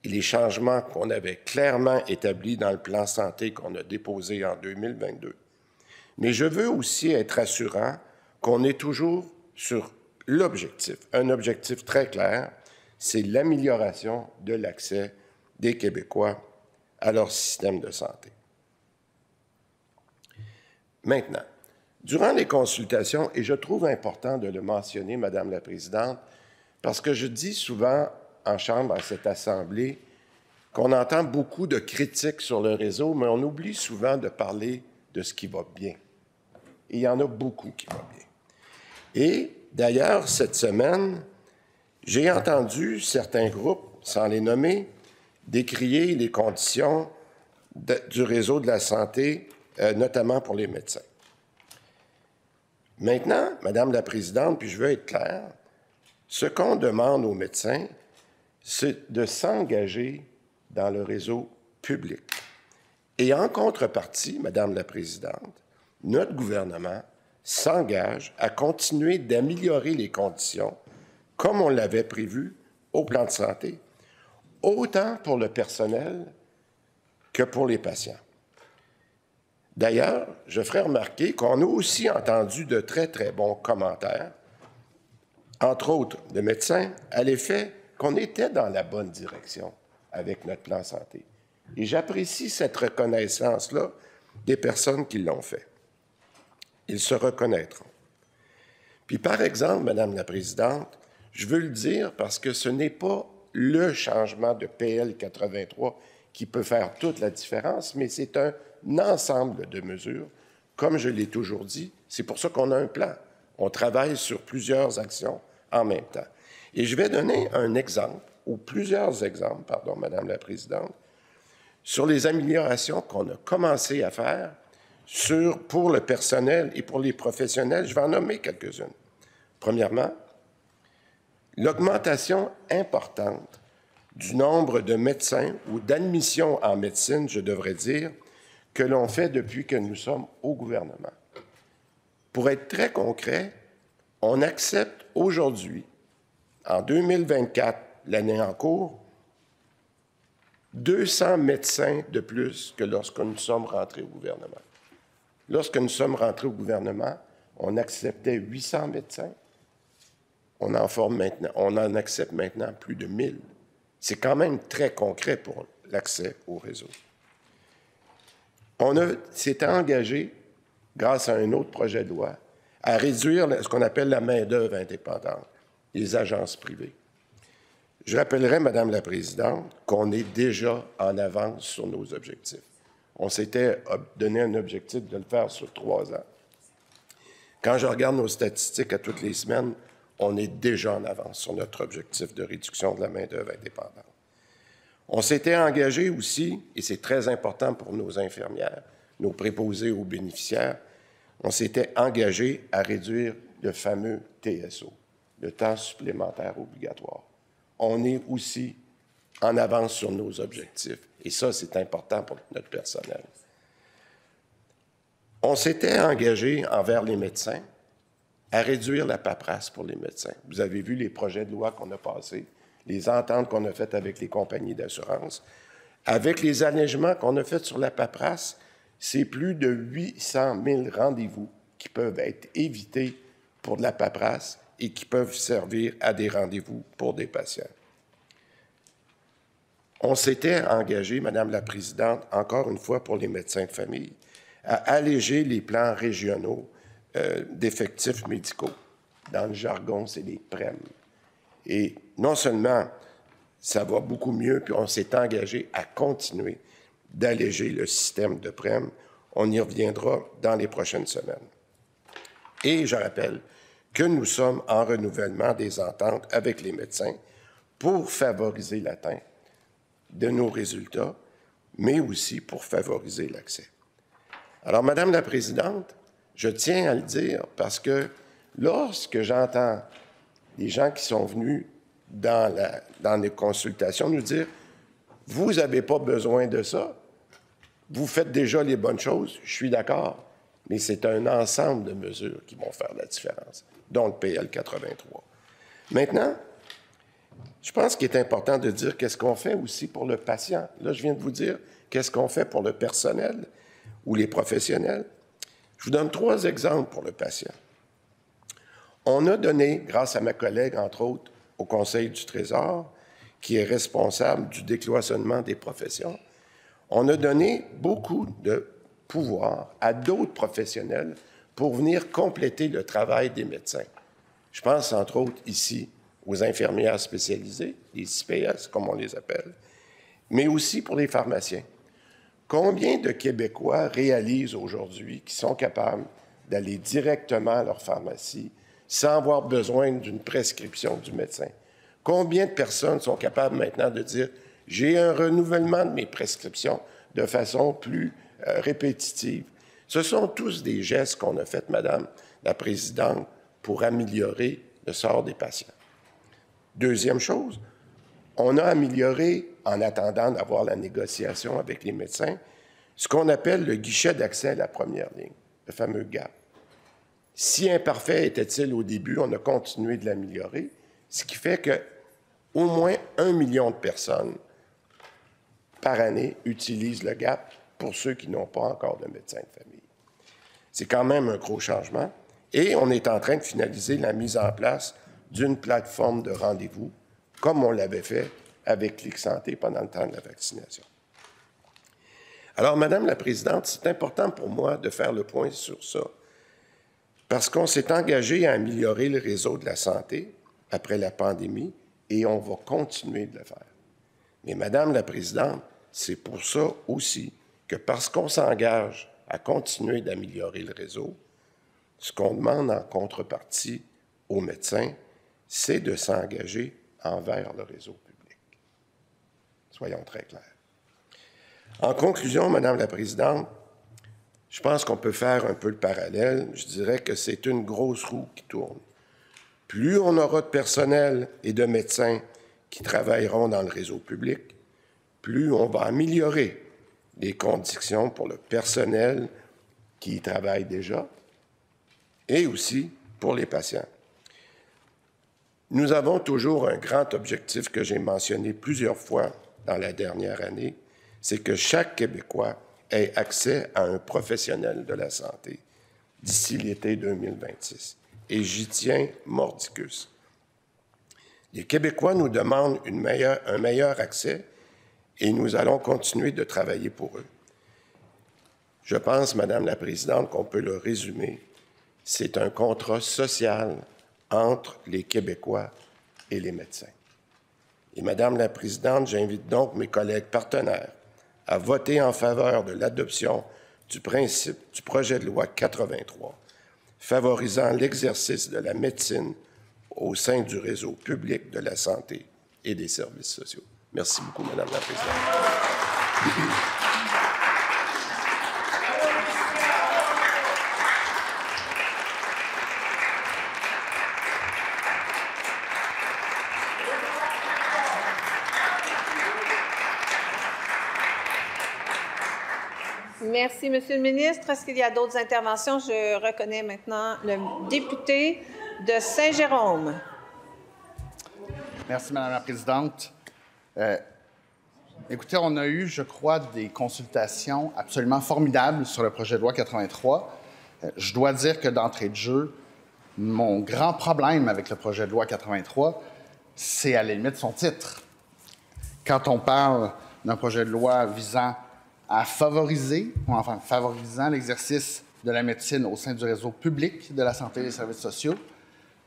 et les changements qu'on avait clairement établis dans le plan santé qu'on a déposé en 2022. Mais je veux aussi être rassurant qu'on est toujours sur l'objectif, un objectif très clair, c'est l'amélioration de l'accès des Québécois à leur système de santé. Maintenant, durant les consultations, et je trouve important de le mentionner, Madame la Présidente, parce que je dis souvent en Chambre, à cette Assemblée, qu'on entend beaucoup de critiques sur le réseau, mais on oublie souvent de parler de ce qui va bien. Et il y en a beaucoup qui vont bien. Et d'ailleurs, cette semaine, j'ai entendu certains groupes, sans les nommer, décrier les conditions du réseau de la santé, notamment pour les médecins. Maintenant, Madame la Présidente, puis je veux être clair, ce qu'on demande aux médecins, c'est de s'engager dans le réseau public. Et en contrepartie, Madame la Présidente, notre gouvernement s'engage à continuer d'améliorer les conditions, comme on l'avait prévu au plan de santé, autant pour le personnel que pour les patients. D'ailleurs, je ferai remarquer qu'on a aussi entendu de très, très bons commentaires, entre autres de médecins, à l'effet qu'on était dans la bonne direction avec notre plan santé. Et j'apprécie cette reconnaissance-là des personnes qui l'ont fait. Ils se reconnaîtront. Puis, par exemple, Madame la Présidente, je veux le dire parce que ce n'est pas le changement de PL 83 qui peut faire toute la différence, mais c'est un ensemble de mesures. Comme je l'ai toujours dit, c'est pour ça qu'on a un plan. On travaille sur plusieurs actions en même temps. Et je vais donner un exemple, ou plusieurs exemples, pardon, Madame la Présidente, sur les améliorations qu'on a commencé à faire pour le personnel et pour les professionnels. Je vais en nommer quelques-unes. Premièrement, l'augmentation importante du nombre de médecins ou d'admissions en médecine, je devrais dire, que l'on fait depuis que nous sommes au gouvernement. Pour être très concret, on accepte aujourd'hui, en 2024, l'année en cours, 200 médecins de plus que lorsque nous sommes rentrés au gouvernement. Lorsque nous sommes rentrés au gouvernement, on acceptait 800 médecins. On en accepte maintenant plus de 1000. C'est quand même très concret pour l'accès au réseau. On s'était engagé, grâce à un autre projet de loi, à réduire ce qu'on appelle la main-d'œuvre indépendante, les agences privées. Je rappellerai, Madame la Présidente, qu'on est déjà en avance sur nos objectifs. On s'était donné un objectif de le faire sur 3 ans. Quand je regarde nos statistiques à toutes les semaines, on est déjà en avance sur notre objectif de réduction de la main-d'œuvre indépendante. On s'était engagé aussi, et c'est très important pour nos infirmières, nos préposés aux bénéficiaires, on s'était engagé à réduire le fameux TSO, le temps supplémentaire obligatoire. On est aussi en avance sur nos objectifs, et ça, c'est important pour notre personnel. On s'était engagé envers les médecins à réduire la paperasse pour les médecins. Vous avez vu les projets de loi qu'on a passés, les ententes qu'on a faites avec les compagnies d'assurance. Avec les allègements qu'on a faits sur la paperasse, c'est plus de 800 000 rendez-vous qui peuvent être évités pour de la paperasse et qui peuvent servir à des rendez-vous pour des patients. On s'était engagé, Madame la Présidente, encore une fois pour les médecins de famille, à alléger les plans régionaux d'effectifs médicaux. Dans le jargon, c'est les PREM. Et non seulement ça va beaucoup mieux, puis on s'est engagé à continuer d'alléger le système de PREM. On y reviendra dans les prochaines semaines. Et je rappelle que nous sommes en renouvellement des ententes avec les médecins pour favoriser l'atteinte de nos résultats, mais aussi pour favoriser l'accès. Alors, Madame la Présidente, je tiens à le dire parce que lorsque j'entends les gens qui sont venus dans les consultations nous dire « Vous n'avez pas besoin de ça, vous faites déjà les bonnes choses », je suis d'accord, mais c'est un ensemble de mesures qui vont faire la différence, dont le PL 83. Maintenant, je pense qu'il est important de dire qu'est-ce qu'on fait aussi pour le patient. Là, je viens de vous dire qu'est-ce qu'on fait pour le personnel ou les professionnels. Je vous donne 3 exemples pour le patient. On a donné, grâce à ma collègue, entre autres, au Conseil du Trésor, qui est responsable du décloisonnement des professions, on a donné beaucoup de pouvoir à d'autres professionnels pour venir compléter le travail des médecins. Je pense, entre autres, ici, aux infirmières spécialisées, les IPS, comme on les appelle, mais aussi pour les pharmaciens. Combien de Québécois réalisent aujourd'hui qu'ils sont capables d'aller directement à leur pharmacie sans avoir besoin d'une prescription du médecin? Combien de personnes sont capables maintenant de dire « j'ai un renouvellement de mes prescriptions de façon plus répétitive ». Ce sont tous des gestes qu'on a faits, Madame la Présidente, pour améliorer le sort des patients. Deuxième chose, on a amélioré, en attendant d'avoir la négociation avec les médecins, ce qu'on appelle le guichet d'accès à la première ligne, le fameux GAP. Si imparfait était-il au début, on a continué de l'améliorer, ce qui fait qu'au moins 1 million de personnes par année utilisent le GAP pour ceux qui n'ont pas encore de médecin de famille. C'est quand même un gros changement. Et on est en train de finaliser la mise en place d'une plateforme de rendez-vous, comme on l'avait fait avec Clic Santé pendant le temps de la vaccination. Alors, Madame la Présidente, c'est important pour moi de faire le point sur ça, parce qu'on s'est engagé à améliorer le réseau de la santé après la pandémie, et on va continuer de le faire. Mais, Madame la Présidente, c'est pour ça aussi que parce qu'on s'engage à continuer d'améliorer le réseau, ce qu'on demande en contrepartie aux médecins, c'est de s'engager envers le réseau public. Soyons très clairs. En conclusion, Madame la Présidente, je pense qu'on peut faire un peu le parallèle. Je dirais que c'est une grosse roue qui tourne. Plus on aura de personnel et de médecins qui travailleront dans le réseau public, plus on va améliorer les conditions pour le personnel qui y travaille déjà et aussi pour les patients. Nous avons toujours un grand objectif que j'ai mentionné plusieurs fois dans la dernière année, c'est que chaque Québécois ait accès à un professionnel de la santé d'ici l'été 2026. Et j'y tiens mordicus. Les Québécois nous demandent un meilleur accès et nous allons continuer de travailler pour eux. Je pense, Madame la Présidente, qu'on peut le résumer. C'est un contrat social entre les Québécois et les médecins. Et Madame la Présidente, j'invite donc mes collègues partenaires à voter en faveur de l'adoption du principe du projet de loi 83, favorisant l'exercice de la médecine au sein du réseau public de la santé et des services sociaux. Merci beaucoup, Madame la Présidente. Merci, Monsieur le ministre. Est-ce qu'il y a d'autres interventions? Je reconnais maintenant le député de Saint-Jérôme. Merci, Madame la Présidente. Écoutez, on a eu, je crois, des consultations absolument formidables sur le projet de loi 83. Je dois dire que d'entrée de jeu, mon grand problème avec le projet de loi 83, c'est à la limite son titre. Quand on parle d'un projet de loi visant à favoriser, ou enfin favorisant l'exercice de la médecine au sein du réseau public de la santé et des services sociaux,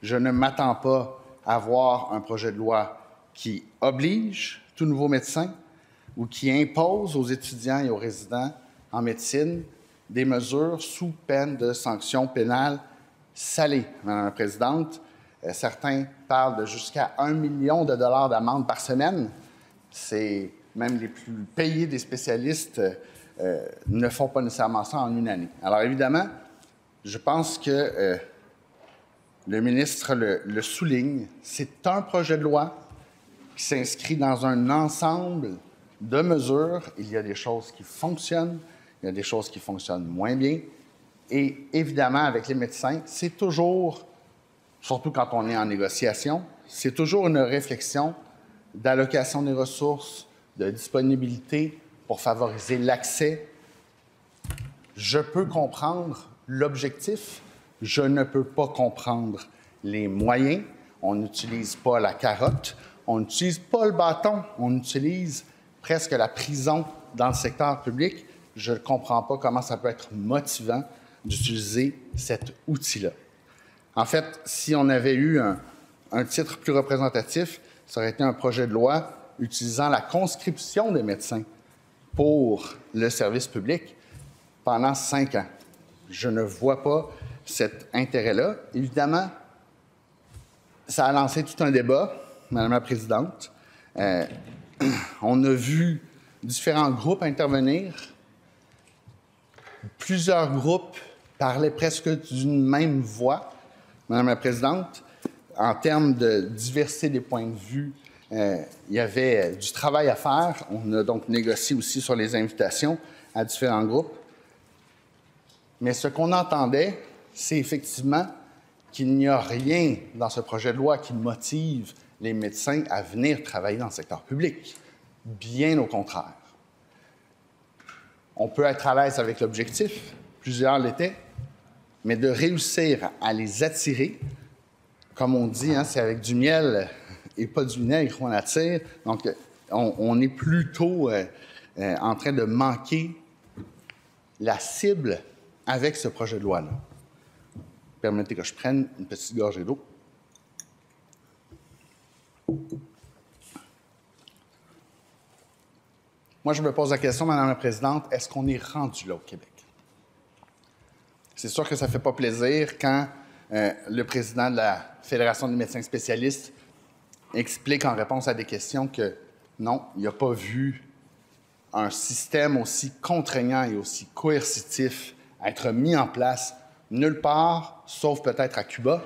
je ne m'attends pas à voir un projet de loi qui oblige tout nouveau médecin ou qui impose aux étudiants et aux résidents en médecine des mesures sous peine de sanctions pénales salées. Madame la Présidente, certains parlent de jusqu'à 1 million de dollars d'amende par semaine. C'est même les plus payés des spécialistes ne font pas nécessairement ça en une année. Alors évidemment, je pense que le ministre le souligne, c'est un projet de loi qui s'inscrit dans un ensemble de mesures. Il y a des choses qui fonctionnent, il y a des choses qui fonctionnent moins bien. Et évidemment, avec les médecins, c'est toujours, surtout quand on est en négociation, c'est toujours une réflexion d'allocation des ressources, de disponibilité pour favoriser l'accès. Je peux comprendre l'objectif, je ne peux pas comprendre les moyens. On n'utilise pas la carotte, on n'utilise pas le bâton, on utilise presque la prison dans le secteur public. Je ne comprends pas comment ça peut être motivant d'utiliser cet outil-là. En fait, si on avait eu un titre plus représentatif, ça aurait été un projet de loi utilisant la conscription des médecins pour le service public pendant 5 ans. Je ne vois pas cet intérêt-là. Évidemment, ça a lancé tout un débat, Madame la Présidente. On a vu différents groupes intervenir. Plusieurs groupes parlaient presque d'une même voix, Madame la Présidente. En termes de diversité des points de vue, il y avait du travail à faire. On a donc négocié aussi sur les invitations à différents groupes. Mais ce qu'on entendait, c'est effectivement qu'il n'y a rien dans ce projet de loi qui motive les médecins à venir travailler dans le secteur public. Bien au contraire. On peut être à l'aise avec l'objectif, plusieurs l'étaient, mais de réussir à les attirer, comme on dit, c'est avec du miel et pas du vinaigre qu'on attire. Donc, on est plutôt en train de manquer la cible avec ce projet de loi-là. Permettez que je prenne une petite gorgée d'eau. Moi, je me pose la question, Madame la Présidente, est-ce qu'on est rendu là au Québec? C'est sûr que ça ne fait pas plaisir quand le président de la Fédération des médecins spécialistes explique en réponse à des questions que non, il n'a pas vu un système aussi contraignant et aussi coercitif être mis en place nulle part, sauf peut-être à Cuba.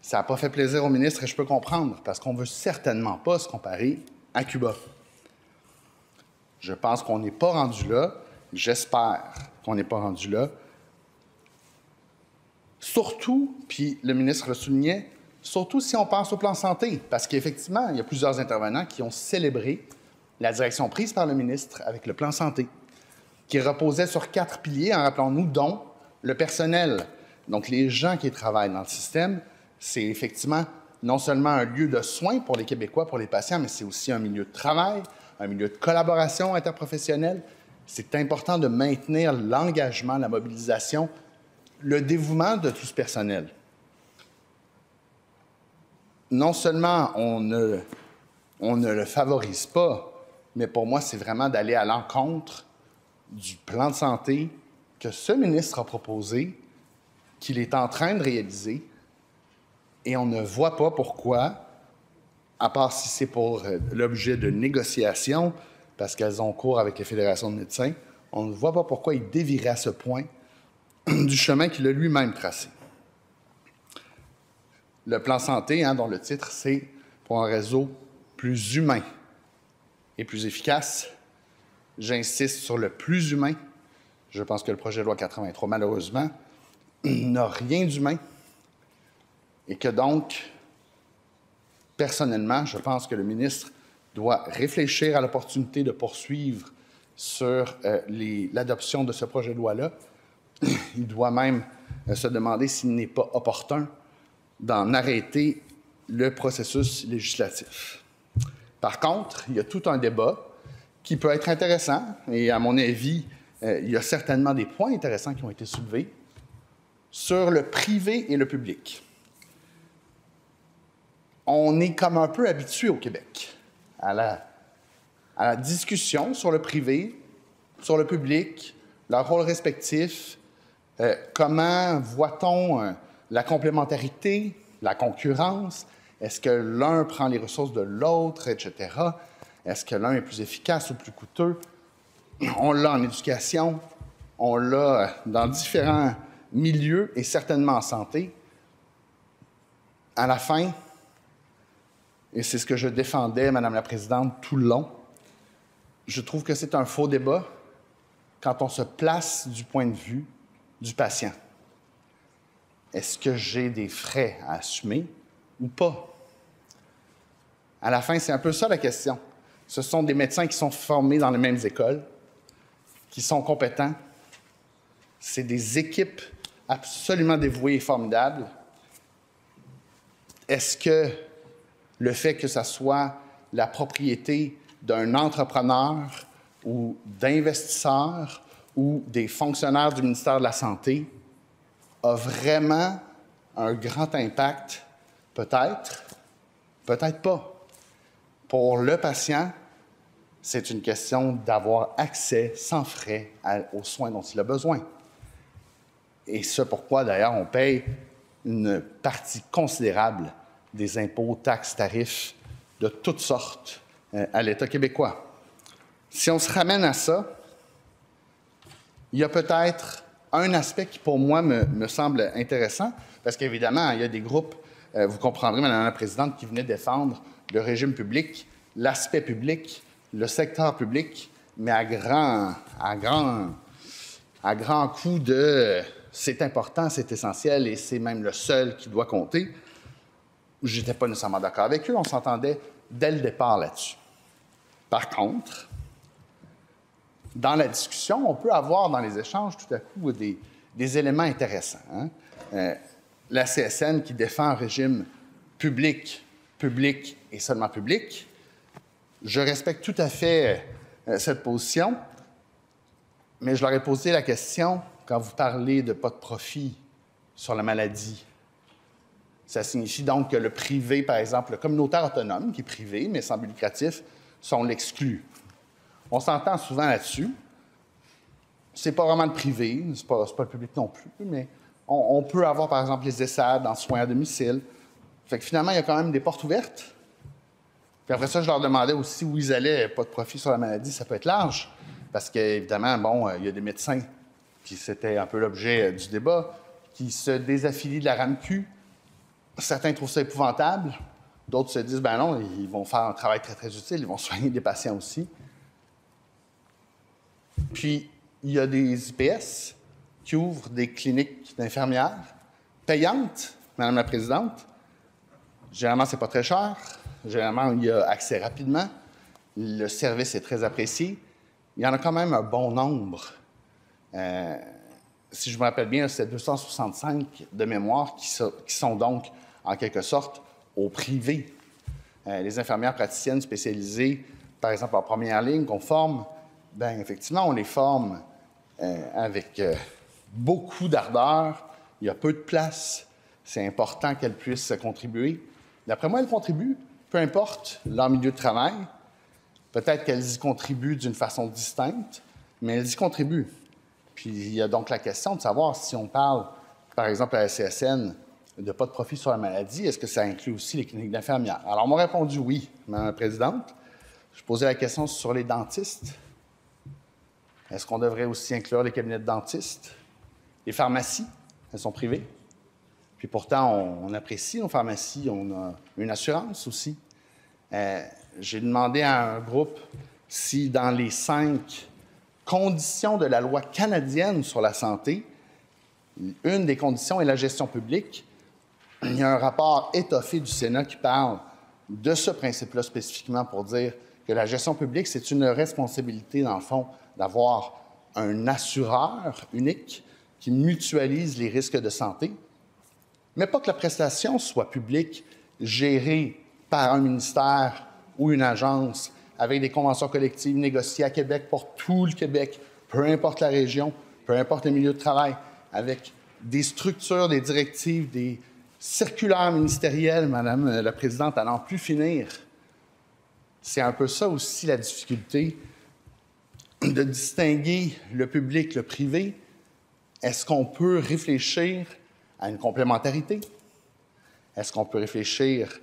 Ça n'a pas fait plaisir au ministre et je peux comprendre, parce qu'on ne veut certainement pas se comparer à Cuba. Je pense qu'on n'est pas rendu là. J'espère qu'on n'est pas rendu là. Surtout, puis le ministre le soulignait, surtout si on pense au plan santé, parce qu'effectivement, il y a plusieurs intervenants qui ont célébré la direction prise par le ministre avec le plan santé, qui reposait sur 4 piliers, rappelons-nous, dont le personnel. Donc, les gens qui travaillent dans le système, c'est effectivement non seulement un lieu de soins pour les Québécois, pour les patients, mais c'est aussi un milieu de travail, un milieu de collaboration interprofessionnelle. C'est important de maintenir l'engagement, la mobilisation, le dévouement de tout ce personnel. Non seulement on ne le favorise pas, mais pour moi, c'est vraiment d'aller à l'encontre du plan de santé que ce ministre a proposé, qu'il est en train de réaliser, et on ne voit pas pourquoi, à part si c'est pour l'objet de négociations, parce qu'elles ont cours avec les fédérations de médecins, on ne voit pas pourquoi il dévierait à ce point du chemin qu'il a lui-même tracé. Le plan santé, dont le titre, c'est pour un réseau plus humain et plus efficace. J'insiste sur le plus humain. Je pense que le projet de loi 83, malheureusement, n'a rien d'humain et que donc, personnellement, je pense que le ministre doit réfléchir à l'opportunité de poursuivre sur l'adoption de ce projet de loi-là. Il doit même se demander s'il n'est pas opportun d'en arrêter le processus législatif. Par contre, il y a tout un débat qui peut être intéressant, et à mon avis, il y a certainement des points intéressants qui ont été soulevés sur le privé et le public. On est comme un peu habitué au Québec à la discussion sur le privé, sur le public, leur rôle respectif, comment voit-on la complémentarité, la concurrence, est-ce que l'un prend les ressources de l'autre, etc. Est-ce que l'un est plus efficace ou plus coûteux? On l'a en éducation, on l'a dans différents milieux et certainement en santé. À la fin, et c'est ce que je défendais, Madame la Présidente, tout le long, je trouve que c'est un faux débat quand on se place du point de vue du patient. Est-ce que j'ai des frais à assumer ou pas? À la fin, c'est un peu ça la question. Ce sont des médecins qui sont formés dans les mêmes écoles, qui sont compétents. C'est des équipes absolument dévouées et formidables. Est-ce que le fait que ça soit la propriété d'un entrepreneur ou d'investisseurs ou des fonctionnaires du ministère de la Santé a vraiment un grand impact? Peut-être, peut-être pas. Pour le patient, c'est une question d'avoir accès sans frais aux soins dont il a besoin. Et ce pourquoi, d'ailleurs, on paye une partie considérable des impôts, taxes, tarifs de toutes sortes à l'État québécois. Si on se ramène à ça, il y a peut-être un aspect qui, pour moi, me semble intéressant, parce qu'évidemment, il y a des groupes, vous comprendrez, Madame la Présidente, qui venaient défendre le régime public, l'aspect public, le secteur public, mais à grand coup de « c'est important, c'est essentiel et c'est même le seul qui doit compter ». Je n'étais pas nécessairement d'accord avec eux, on s'entendait dès le départ là-dessus. Par contre, dans la discussion, on peut avoir dans les échanges tout à coup des éléments intéressants. Hein? La CSN qui défend un régime public et seulement public, je respecte tout à fait cette position, mais je leur ai posé la question, quand vous parlez de pas de profit sur la maladie, ça signifie donc que le privé, par exemple, le communautaire autonome, qui est privé, mais sans but lucratif, sont l'exclu. On s'entend souvent là-dessus. C'est pas vraiment le privé, c'est pas le public non plus, mais on peut avoir, par exemple, les ESSAD en soins à domicile. Fait que finalement, il y a quand même des portes ouvertes. Puis après ça, je leur demandais aussi où ils allaient, pas de profit sur la maladie, ça peut être large. Parce qu'évidemment, bon, il y a des médecins, qui c'était un peu l'objet du débat, qui se désaffilient de la RAMQ. Certains trouvent ça épouvantable. D'autres se disent, ben non, ils vont faire un travail très, très utile, ils vont soigner des patients aussi. Puis, il y a des IPS qui ouvrent des cliniques d'infirmières payantes, Madame la Présidente. Généralement, c'est pas très cher. Généralement, il y a accès rapidement. Le service est très apprécié. Il y en a quand même un bon nombre. Si je me rappelle bien, c'est 265 de mémoire qui sont donc, en quelque sorte, au privé. Les infirmières praticiennes spécialisées, par exemple, en première ligne, qu'on forme, bien, effectivement, on les forme avec beaucoup d'ardeur. Il y a peu de place. C'est important qu'elles puissent contribuer. D'après moi, elles contribuent, peu importe leur milieu de travail. Peut-être qu'elles y contribuent d'une façon distincte, mais elles y contribuent. Puis il y a donc la question de savoir si on parle, par exemple, à la CSN, de pas de profit sur la maladie, est-ce que ça inclut aussi les cliniques d'infirmières? Alors, on m'a répondu oui, Madame la Présidente. Je posais la question sur les dentistes. Est-ce qu'on devrait aussi inclure les cabinets de dentistes? Les pharmacies, elles sont privées. Puis pourtant, on apprécie nos pharmacies, on a une assurance aussi. J'ai demandé à un groupe si dans les 5 conditions de la loi canadienne sur la santé, une des conditions est la gestion publique. Il y a un rapport étoffé du Sénat qui parle de ce principe-là spécifiquement pour dire que la gestion publique, c'est une responsabilité, dans le fond, d'avoir un assureur unique qui mutualise les risques de santé, mais pas que la prestation soit publique, gérée par un ministère ou une agence avec des conventions collectives négociées à Québec pour tout le Québec, peu importe la région, peu importe le milieu de travail, avec des structures, des directives, des circulaires ministérielles, Madame la Présidente, à n'en plus finir. C'est un peu ça aussi la difficulté de distinguer le public, le privé. Est-ce qu'on peut réfléchir à une complémentarité? Est-ce qu'on peut réfléchir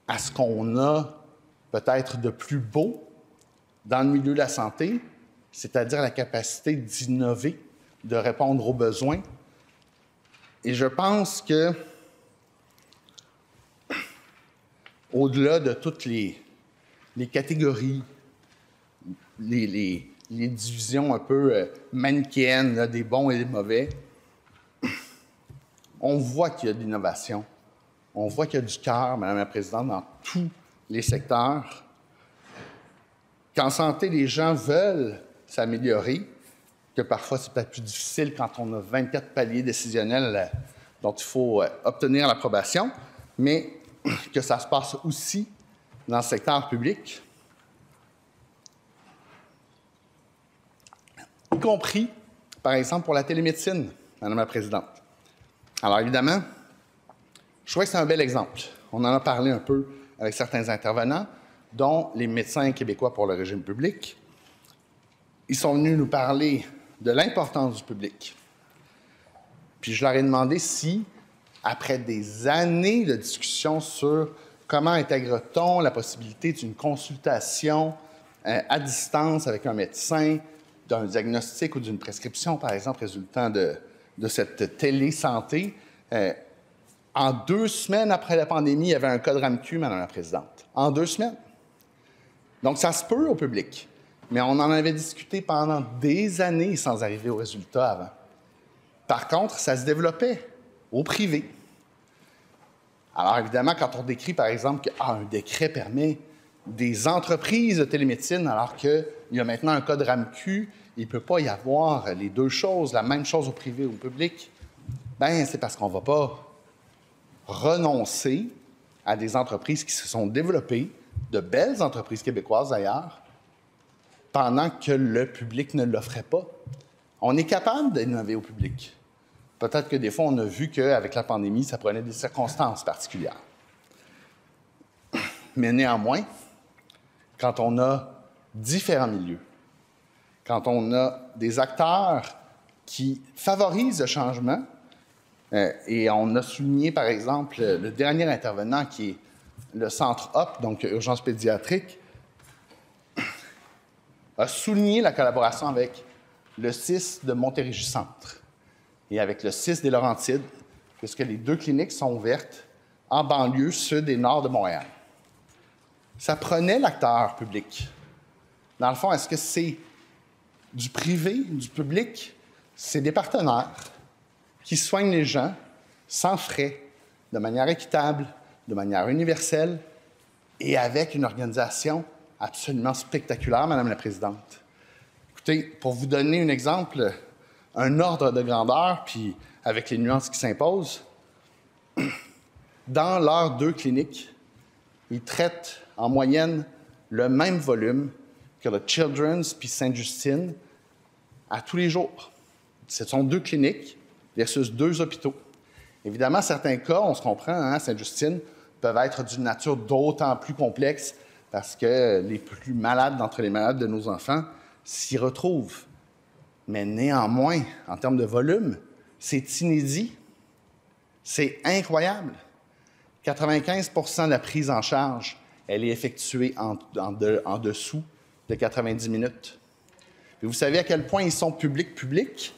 à ce qu'on a peut-être de plus beau dans le milieu de la santé, c'est-à-dire la capacité d'innover, de répondre aux besoins? Et je pense que, au-delà de toutes les catégories, les divisions un peu manichéennes là, des bons et des mauvais, on voit qu'il y a de l'innovation, on voit qu'il y a du cœur, Madame la Présidente, dans tous les secteurs. Qu'en santé, les gens veulent s'améliorer, que parfois c'est peut-être plus difficile quand on a 24 paliers décisionnels dont il faut obtenir l'approbation, mais que ça se passe aussi dans le secteur public, y compris, par exemple, pour la télémédecine, Madame la Présidente. Alors, évidemment, je crois que c'est un bel exemple. On en a parlé un peu avec certains intervenants, dont les médecins québécois pour le régime public. Ils sont venus nous parler de l'importance du public. Puis je leur ai demandé si, après des années de discussion sur comment intègre-t-on la possibilité d'une consultation à distance avec un médecin, d'un diagnostic ou d'une prescription, par exemple, résultant de cette télésanté, en 2 semaines après la pandémie, il y avait un code RAMQ, Madame la Présidente. En 2 semaines. Donc, ça se peut au public. Mais on en avait discuté pendant des années sans arriver au résultat avant. Par contre, ça se développait au privé. Alors, évidemment, quand on décrit, par exemple, qu'un décret permet des entreprises de télémédecine, alors qu'il y a maintenant un code RAMQ, il ne peut pas y avoir les deux choses, la même chose au privé ou au public, bien, c'est parce qu'on ne va pas renoncer à des entreprises qui se sont développées, de belles entreprises québécoises d'ailleurs, pendant que le public ne l'offrait pas. On est capable d'innover au public. Peut-être que des fois, on a vu qu'avec la pandémie, ça prenait des circonstances particulières. Mais néanmoins, quand on a différents milieux, quand on a des acteurs qui favorisent le changement, et on a souligné, par exemple, le dernier intervenant qui est le Centre HOP, donc Urgence pédiatrique, a souligné la collaboration avec le CIS de Montérégie-Centre et avec le CIS des Laurentides, puisque les 2 cliniques sont ouvertes en banlieue sud et nord de Montréal. Ça prenait l'acteur public. Dans le fond, est-ce que c'est du privé, du public? C'est des partenaires qui soignent les gens sans frais, de manière équitable, de manière universelle et avec une organisation absolument spectaculaire, Madame la Présidente. Écoutez, pour vous donner un exemple, un ordre de grandeur, puis avec les nuances qui s'imposent, dans leurs 2 cliniques, ils traitent en moyenne le même volume que le Children's puis Sainte-Justine à tous les jours. Ce sont 2 cliniques versus 2 hôpitaux. Évidemment, certains cas, on se comprend, hein, Sainte-Justine, peuvent être d'une nature d'autant plus complexe parce que les plus malades d'entre les malades de nos enfants s'y retrouvent. Mais néanmoins, en termes de volume, c'est inédit. C'est incroyable. 95 % de la prise en charge, elle est effectuée en dessous de 90 minutes. Et vous savez à quel point ils sont publics?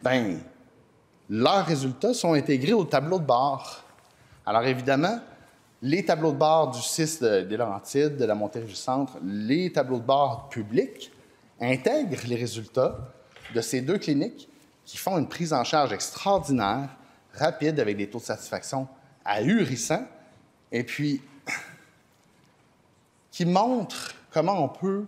Bien, leurs résultats sont intégrés au tableau de bord. Alors évidemment, les tableaux de bord du CIS des Laurentides, de la Montérégie-Centre, les tableaux de bord publics intègrent les résultats de ces 2 cliniques qui font une prise en charge extraordinaire, rapide, avec des taux de satisfaction ahurissants. Et puis, qui montre comment on peut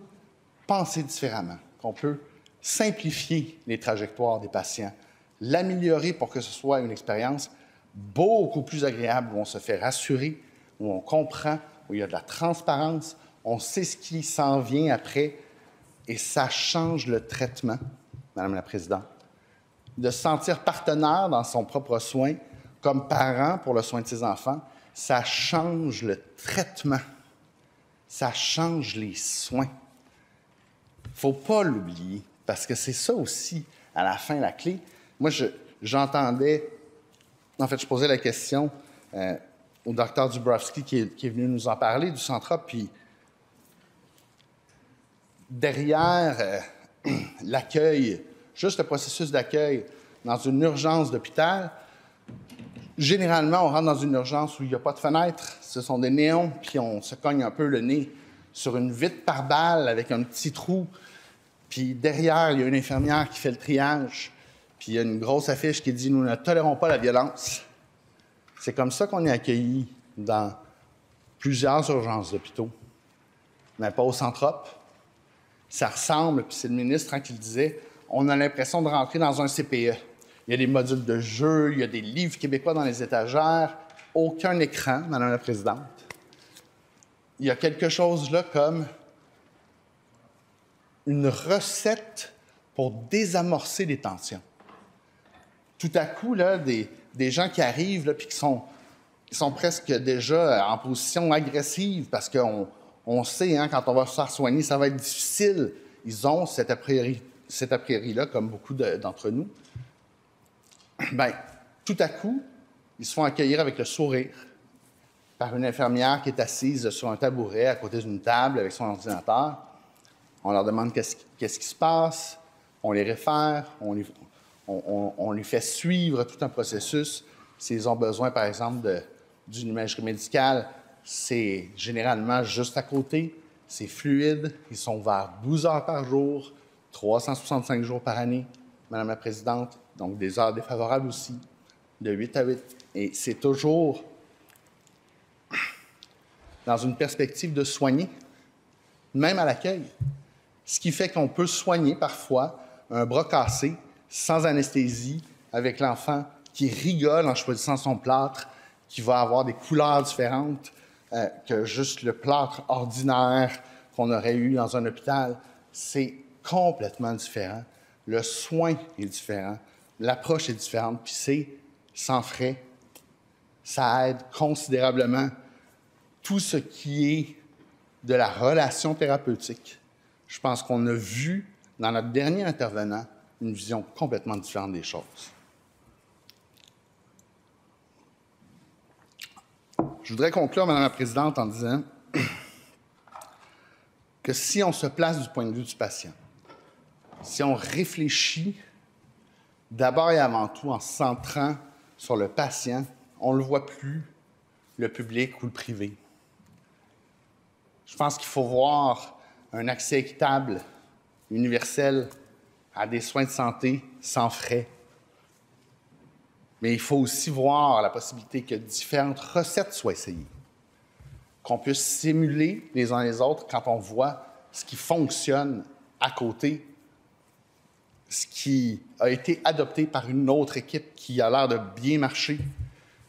penser différemment, qu'on peut simplifier les trajectoires des patients, l'améliorer pour que ce soit une expérience beaucoup plus agréable, où on se fait rassurer, où on comprend, où il y a de la transparence, on sait ce qui s'en vient après, et ça change le traitement, Madame la Présidente. De se sentir partenaire dans son propre soin, comme parent pour le soin de ses enfants, ça change le traitement, ça change les soins. Il ne faut pas l'oublier, parce que c'est ça aussi, à la fin, la clé. Moi, j'entendais, en fait, je posais la question au docteur Dubrovski qui est venu nous en parler du Centra, puis derrière l'accueil, juste le processus d'accueil dans une urgence d'hôpital, généralement, on rentre dans une urgence où il n'y a pas de fenêtre, ce sont des néons, puis on se cogne un peu le nez sur une vitre par balle avec un petit trou, puis derrière, il y a une infirmière qui fait le triage, puis il y a une grosse affiche qui dit « Nous ne tolérons pas la violence ». C'est comme ça qu'on est accueillis dans plusieurs urgences d'hôpitaux, mais pas au Centrop. Ça ressemble, puis c'est le ministre qui le disait, on a l'impression de rentrer dans un CPE. Il y a des modules de jeu, il y a des livres québécois dans les étagères, aucun écran, Madame la Présidente. Il y a quelque chose là comme une recette pour désamorcer les tensions. Tout à coup, là, des gens qui arrivent et qui sont presque déjà en position agressive parce qu'on sait, hein, quand on va se faire soigner, ça va être difficile. Ils ont cet a priori-là, comme beaucoup d'entre nous. Bien, tout à coup, ils se font accueillir avec le sourire par une infirmière qui est assise sur un tabouret à côté d'une table avec son ordinateur. On leur demande qu'est-ce qui se passe, on les réfère, on les fait suivre tout un processus. S'ils ont besoin, par exemple, d'une imagerie médicale, c'est généralement juste à côté, c'est fluide, ils sont ouverts 12 heures par jour, 365 jours par année, Madame la Présidente, donc des heures défavorables aussi, de 8 à 8. Et c'est toujours dans une perspective de soigner, même à l'accueil. Ce qui fait qu'on peut soigner parfois un bras cassé, sans anesthésie, avec l'enfant qui rigole en choisissant son plâtre, qui va avoir des couleurs différentes que juste le plâtre ordinaire qu'on aurait eu dans un hôpital. C'est complètement différent. Le soin est différent. L'approche est différente. Puis c'est sans frais. Ça aide considérablement tout ce qui est de la relation thérapeutique. Je pense qu'on a vu dans notre dernier intervenant une vision complètement différente des choses. Je voudrais conclure, Madame la Présidente, en disant que si on se place du point de vue du patient, si on réfléchit d'abord et avant tout en se centrant sur le patient, on ne le voit plus, le public ou le privé. Je pense qu'il faut voir un accès équitable, universel, à des soins de santé sans frais. Mais il faut aussi voir la possibilité que différentes recettes soient essayées, qu'on puisse simuler les uns les autres quand on voit ce qui fonctionne à côté, ce qui a été adopté par une autre équipe qui a l'air de bien marcher,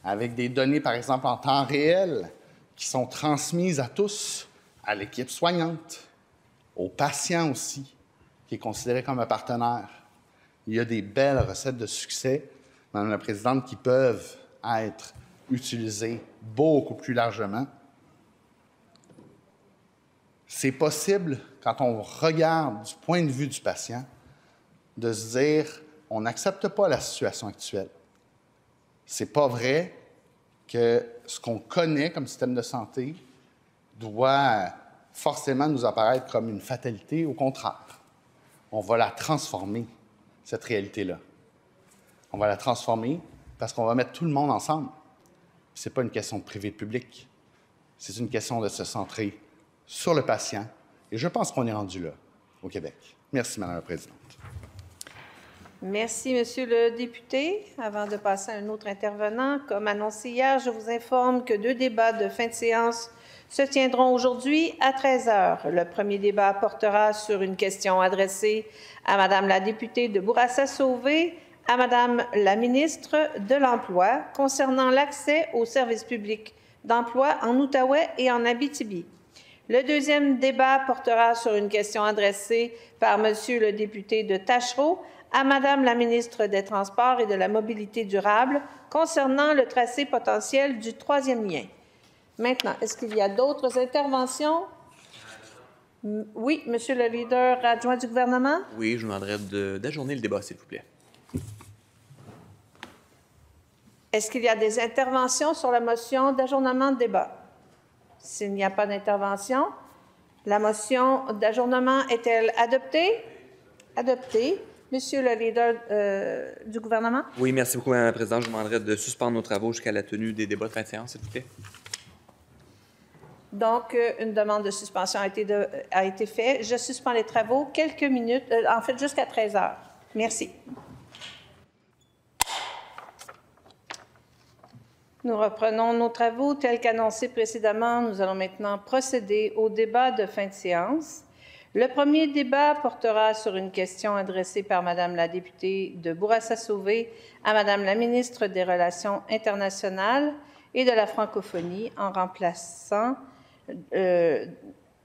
avec des données, par exemple, en temps réel, qui sont transmises à tous, à l'équipe soignante, aux patients aussi, qui est considéré comme un partenaire. Il y a des belles recettes de succès, Madame la Présidente, qui peuvent être utilisées beaucoup plus largement. C'est possible, quand on regarde du point de vue du patient, de se dire on n'accepte pas la situation actuelle. C'est pas vrai que ce qu'on connaît comme système de santé doit forcément nous apparaître comme une fatalité. Au contraire, on va la transformer, cette réalité-là. On va la transformer parce qu'on va mettre tout le monde ensemble. Ce n'est pas une question de privé-public. C'est une question de se centrer sur le patient. Et je pense qu'on est rendu là, au Québec. Merci, Madame la Présidente. Merci, Monsieur le député. Avant de passer à un autre intervenant, comme annoncé hier, je vous informe que 2 débats de fin de séance se tiendront aujourd'hui à 13 heures. Le premier débat portera sur une question adressée à Mme la députée de Bourassa-Sauvé, à Mme la ministre de l'Emploi concernant l'accès aux services publics d'emploi en Outaouais et en Abitibi. Le deuxième débat portera sur une question adressée par M. le député de Tachereau à Mme la ministre des Transports et de la Mobilité durable concernant le tracé potentiel du troisième lien. Maintenant, est-ce qu'il y a d'autres interventions? Oui, Monsieur le leader adjoint du gouvernement. Oui, je vous demanderais d'ajourner le débat, s'il vous plaît. Est-ce qu'il y a des interventions sur la motion d'ajournement de débat? S'il n'y a pas d'intervention, la motion d'ajournement est-elle adoptée? Adoptée. Monsieur le leader du gouvernement. Oui, merci beaucoup, Mme la Présidente. Je vous demanderais de suspendre nos travaux jusqu'à la tenue des débats de fin de séance, s'il vous plaît. Donc, une demande de suspension a été faite. Je suspends les travaux quelques minutes, en fait jusqu'à 13 heures. Merci. Nous reprenons nos travaux tels qu'annoncés précédemment. Nous allons maintenant procéder au débat de fin de séance. Le premier débat portera sur une question adressée par Mme la députée de Bourassa-Sauvé à Mme la ministre des Relations internationales et de la francophonie en remplacement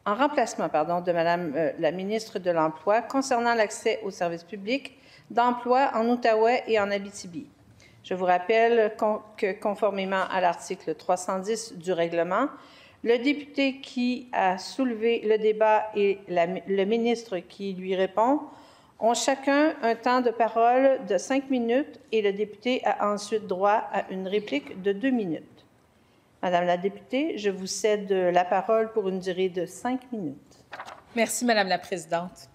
de Mme la ministre de l'Emploi concernant l'accès aux services publics d'emploi en Outaouais et en Abitibi. Je vous rappelle que, conformément à l'article 310 du règlement, le député qui a soulevé le débat et le ministre qui lui répond ont chacun un temps de parole de 5 minutes et le député a ensuite droit à une réplique de 2 minutes. Madame la députée, je vous cède la parole pour une durée de 5 minutes. Merci, Madame la Présidente.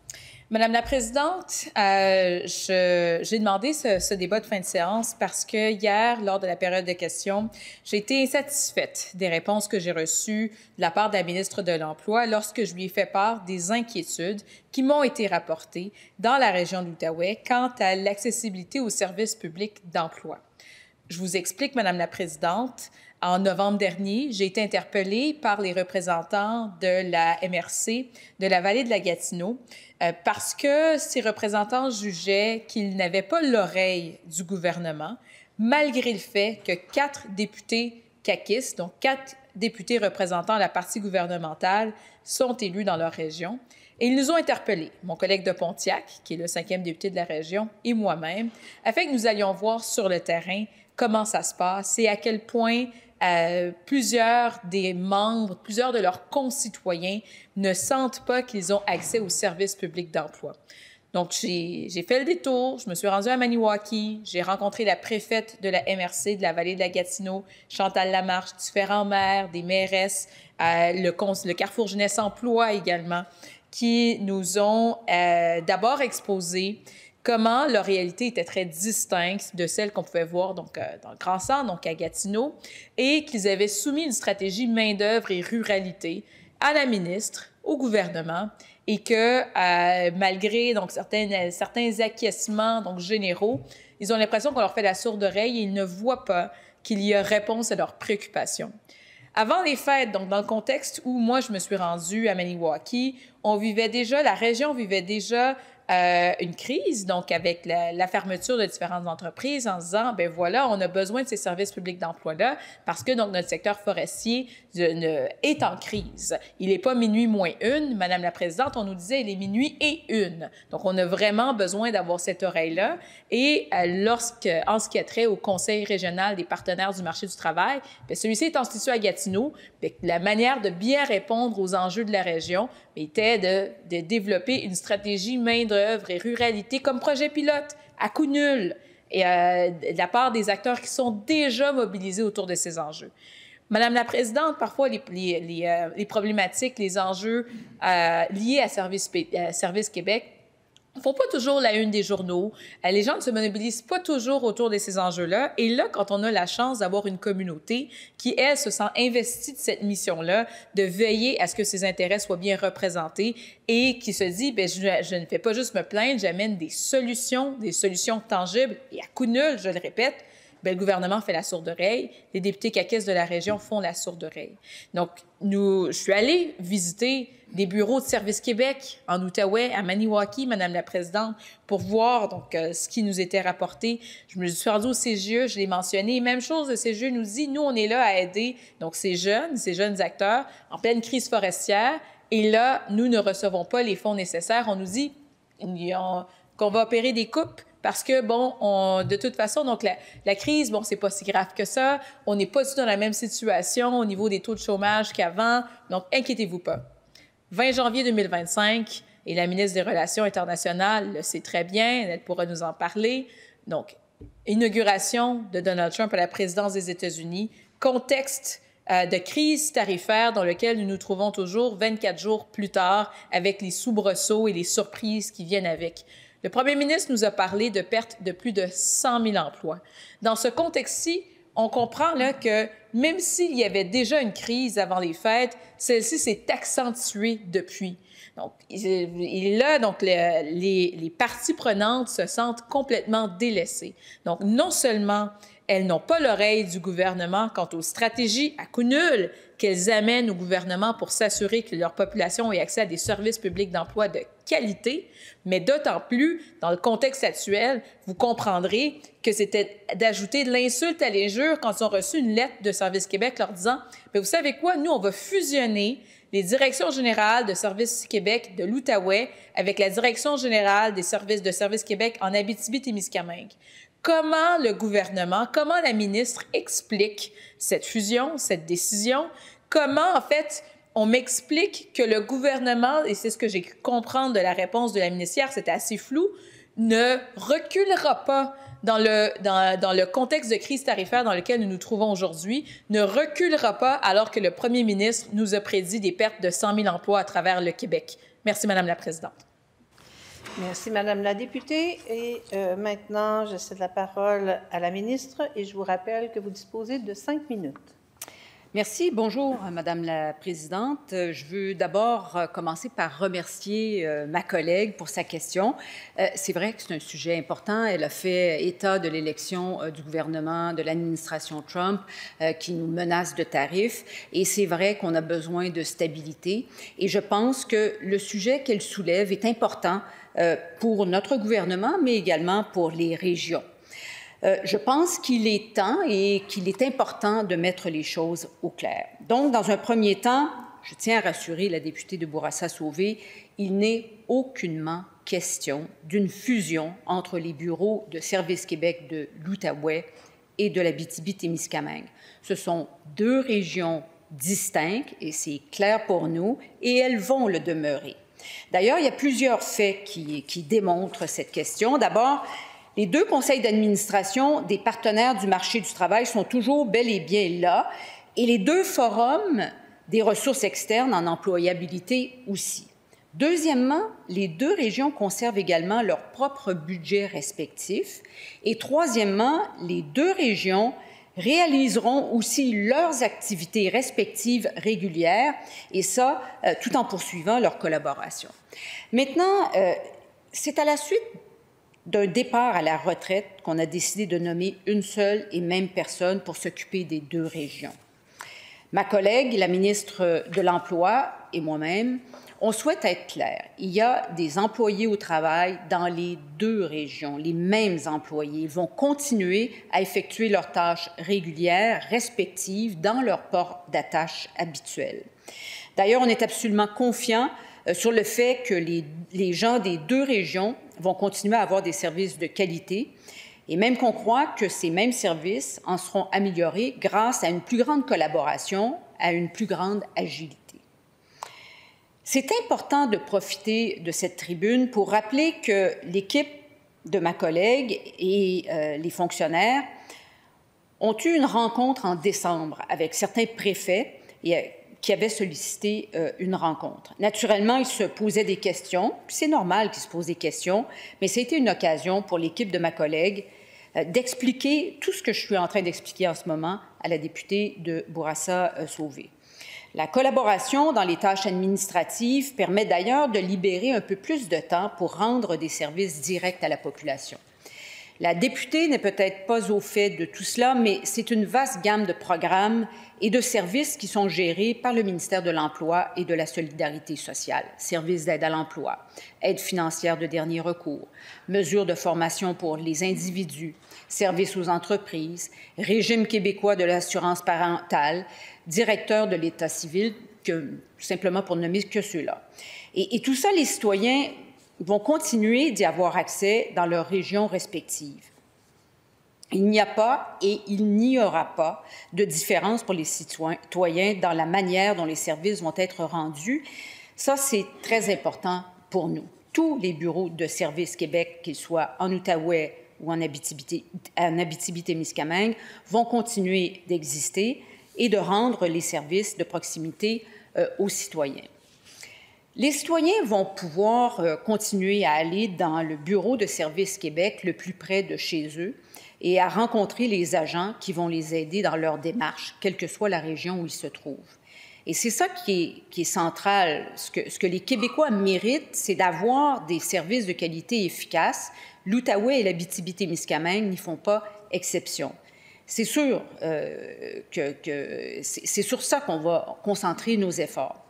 Madame la Présidente, j'ai demandé ce débat de fin de séance parce que hier, lors de la période de questions, j'ai été insatisfaite des réponses que j'ai reçues de la part de la ministre de l'Emploi lorsque je lui ai fait part des inquiétudes qui m'ont été rapportées dans la région de l'Outaouais quant à l'accessibilité aux services publics d'emploi. Je vous explique, Madame la Présidente. En novembre dernier, j'ai été interpellée par les représentants de la MRC de la vallée de la Gatineau parce que ces représentants jugeaient qu'ils n'avaient pas l'oreille du gouvernement, malgré le fait que 4 députés caquistes, donc 4 députés représentant la partie gouvernementale, sont élus dans leur région. Et ils nous ont interpellés, mon collègue de Pontiac, qui est le 5e député de la région, et moi-même, afin que nous allions voir sur le terrain comment ça se passe et à quel point plusieurs des membres, plusieurs de leurs concitoyens ne sentent pas qu'ils ont accès aux services publics d'emploi. Donc, j'ai fait le détour, je me suis rendue à Maniwaki, j'ai rencontré la préfète de la MRC de la vallée de la Gatineau, Chantal Lamarche, différents maires, des mairesses, le Carrefour Jeunesse Emploi également, qui nous ont d'abord exposé comment leur réalité était très distincte de celle qu'on pouvait voir donc, dans le Grand Centre, donc à Gatineau, et qu'ils avaient soumis une stratégie main-d'œuvre et ruralité à la ministre, au gouvernement, et que malgré donc, certains acquiescements donc, généraux, ils ont l'impression qu'on leur fait la sourde oreille et ils ne voient pas qu'il y a réponse à leurs préoccupations. Avant les fêtes, donc dans le contexte où moi je me suis rendue à Maniwaki, la région vivait déjà une crise, donc avec la fermeture de différentes entreprises en se disant, ben voilà, on a besoin de ces services publics d'emploi-là parce que donc notre secteur forestier est en crise. Il n'est pas minuit moins une, Madame la Présidente, on nous disait il est minuit et une. Donc on a vraiment besoin d'avoir cette oreille-là. Et en ce qui a trait au Conseil régional des partenaires du marché du travail, bien, celui-ci est institué à Gatineau. Bien, la manière de bien répondre aux enjeux de la région était de développer une stratégie main-d'œuvre et ruralité comme projet pilote à coût nul et de la part des acteurs qui sont déjà mobilisés autour de ces enjeux. Madame la Présidente, parfois les problématiques, les enjeux liés à Service Québec ne font pas toujours la une des journaux. Les gens ne se mobilisent pas toujours autour de ces enjeux-là. Et là, quand on a la chance d'avoir une communauté qui, elle, se sent investie de cette mission-là, de veiller à ce que ses intérêts soient bien représentés et qui se dit, bien, je ne fais pas juste me plaindre, j'amène des solutions tangibles et à coût nul, je le répète, bien, le gouvernement fait la sourde oreille, les députés caquistes de la région font la sourde oreille. Donc, je suis allée visiter des bureaux de Service Québec en Outaouais, à Maniwaki, Madame la Présidente, pour voir donc ce qui nous était rapporté. Je me suis rendue au CGE, je l'ai mentionné. Même chose, le CGE nous dit, nous, on est là à aider donc ces jeunes acteurs en pleine crise forestière. Et là, nous ne recevons pas les fonds nécessaires. On nous dit qu'on va opérer des coupes parce que, bon, de toute façon, donc la crise, bon, c'est pas si grave que ça. On n'est pas du tout dans la même situation au niveau des taux de chômage qu'avant. Donc, inquiétez-vous pas. 20 janvier 2025, et la ministre des Relations internationales le sait très bien, elle pourra nous en parler. Donc, inauguration de Donald Trump à la présidence des États-Unis, contexte de crise tarifaire dans lequel nous nous trouvons toujours 24 jours plus tard avec les soubresauts et les surprises qui viennent avec. Le premier ministre nous a parlé de perte de plus de 100 000 emplois. Dans ce contexte-ci, on comprend là, que même s'il y avait déjà une crise avant les fêtes, celle-ci s'est accentuée depuis. Donc, les parties prenantes se sentent complètement délaissées. Donc, non seulement elles n'ont pas l'oreille du gouvernement quant aux stratégies à coût nul qu'elles amènent au gouvernement pour s'assurer que leur population ait accès à des services publics d'emploi de qualité, mais d'autant plus, dans le contexte actuel, vous comprendrez que c'était d'ajouter de l'insulte à l'injure quand ils ont reçu une lettre de Service Québec leur disant « Mais vous savez quoi? Nous, on va fusionner les directions générales de Service Québec de l'Outaouais avec la direction générale des services de Service Québec en Abitibi-Témiscamingue. » Comment le gouvernement, comment la ministre explique cette fusion, cette décision? Comment, en fait, on m'explique que le gouvernement, et c'est ce que j'ai cru comprendre de la réponse de la ministère, c'était assez flou, ne reculera pas dans le contexte de crise tarifaire dans lequel nous nous trouvons aujourd'hui, ne reculera pas alors que le premier ministre nous a prédit des pertes de 100 000 emplois à travers le Québec. Merci, Madame la Présidente. Merci, Madame la députée. Et maintenant, je cède la parole à la ministre et je vous rappelle que vous disposez de 5 minutes. Merci. Bonjour, Madame la Présidente. Je veux d'abord commencer par remercier ma collègue pour sa question. C'est vrai que c'est un sujet important. Elle a fait état de l'élection du gouvernement, de l'administration Trump, qui nous menace de tarifs. Et c'est vrai qu'on a besoin de stabilité. Et je pense que le sujet qu'elle soulève est important pour notre gouvernement, mais également pour les régions. Je pense qu'il est temps et qu'il est important de mettre les choses au clair. Donc, dans un premier temps, je tiens à rassurer la députée de Bourassa-Sauvé, il n'est aucunement question d'une fusion entre les bureaux de Service Québec de l'Outaouais et de l'Abitibi-Témiscamingue. Ce sont deux régions distinctes, et c'est clair pour nous, et elles vont le demeurer. D'ailleurs, il y a plusieurs faits qui démontrent cette question. D'abord, les deux conseils d'administration des partenaires du marché du travail sont toujours bel et bien là, et les deux forums des ressources externes en employabilité aussi. Deuxièmement, les deux régions conservent également leur propre budget respectif. Et troisièmement, les deux régions réaliseront aussi leurs activités respectives régulières, et ça, tout en poursuivant leur collaboration. Maintenant, c'est à la suite d'un départ à la retraite qu'on a décidé de nommer une seule et même personne pour s'occuper des deux régions. Ma collègue, la ministre de l'Emploi et moi-même, on souhaite être clairs. Il y a des employés au travail dans les deux régions, les mêmes employés. Ils vont continuer à effectuer leurs tâches régulières, respectives, dans leur port d'attache habituel. D'ailleurs, on est absolument confiant sur le fait que les gens des deux régions vont continuer à avoir des services de qualité et même qu'on croit que ces mêmes services en seront améliorés grâce à une plus grande collaboration, à une plus grande agilité. C'est important de profiter de cette tribune pour rappeler que l'équipe de ma collègue et les fonctionnaires ont eu une rencontre en décembre avec certains préfets qui avaient sollicité une rencontre. Naturellement, ils se posaient des questions. C'est normal qu'ils se posent des questions, mais ça a été une occasion pour l'équipe de ma collègue d'expliquer tout ce que je suis en train d'expliquer en ce moment à la députée de Bourassa-Sauvé. La collaboration dans les tâches administratives permet d'ailleurs de libérer un peu plus de temps pour rendre des services directs à la population. La députée n'est peut-être pas au fait de tout cela, mais c'est une vaste gamme de programmes et de services qui sont gérés par le ministère de l'Emploi et de la Solidarité sociale. Services d'aide à l'emploi, aide financière de dernier recours, mesures de formation pour les individus, services aux entreprises, régime québécois de l'assurance parentale, directeur de l'État civil, simplement pour nommer que ceux-là. Et tout ça, les citoyens vont continuer d'y avoir accès dans leurs régions respectives. Il n'y a pas et il n'y aura pas de différence pour les citoyens dans la manière dont les services vont être rendus. Ça, c'est très important pour nous. Tous les bureaux de Services Québec, qu'ils soient en Outaouais ou en Abitibi-Témiscamingue, vont continuer d'exister et de rendre les services de proximité aux citoyens. Les citoyens vont pouvoir continuer à aller dans le bureau de Services Québec le plus près de chez eux et à rencontrer les agents qui vont les aider dans leur démarche, quelle que soit la région où ils se trouvent. Et c'est ça qui est central. Ce que les Québécois méritent, c'est d'avoir des services de qualité efficaces. L'Outaouais et l'Abitibi-Témiscamingue n'y font pas exception. C'est sûr c'est sur ça qu'on va concentrer nos efforts.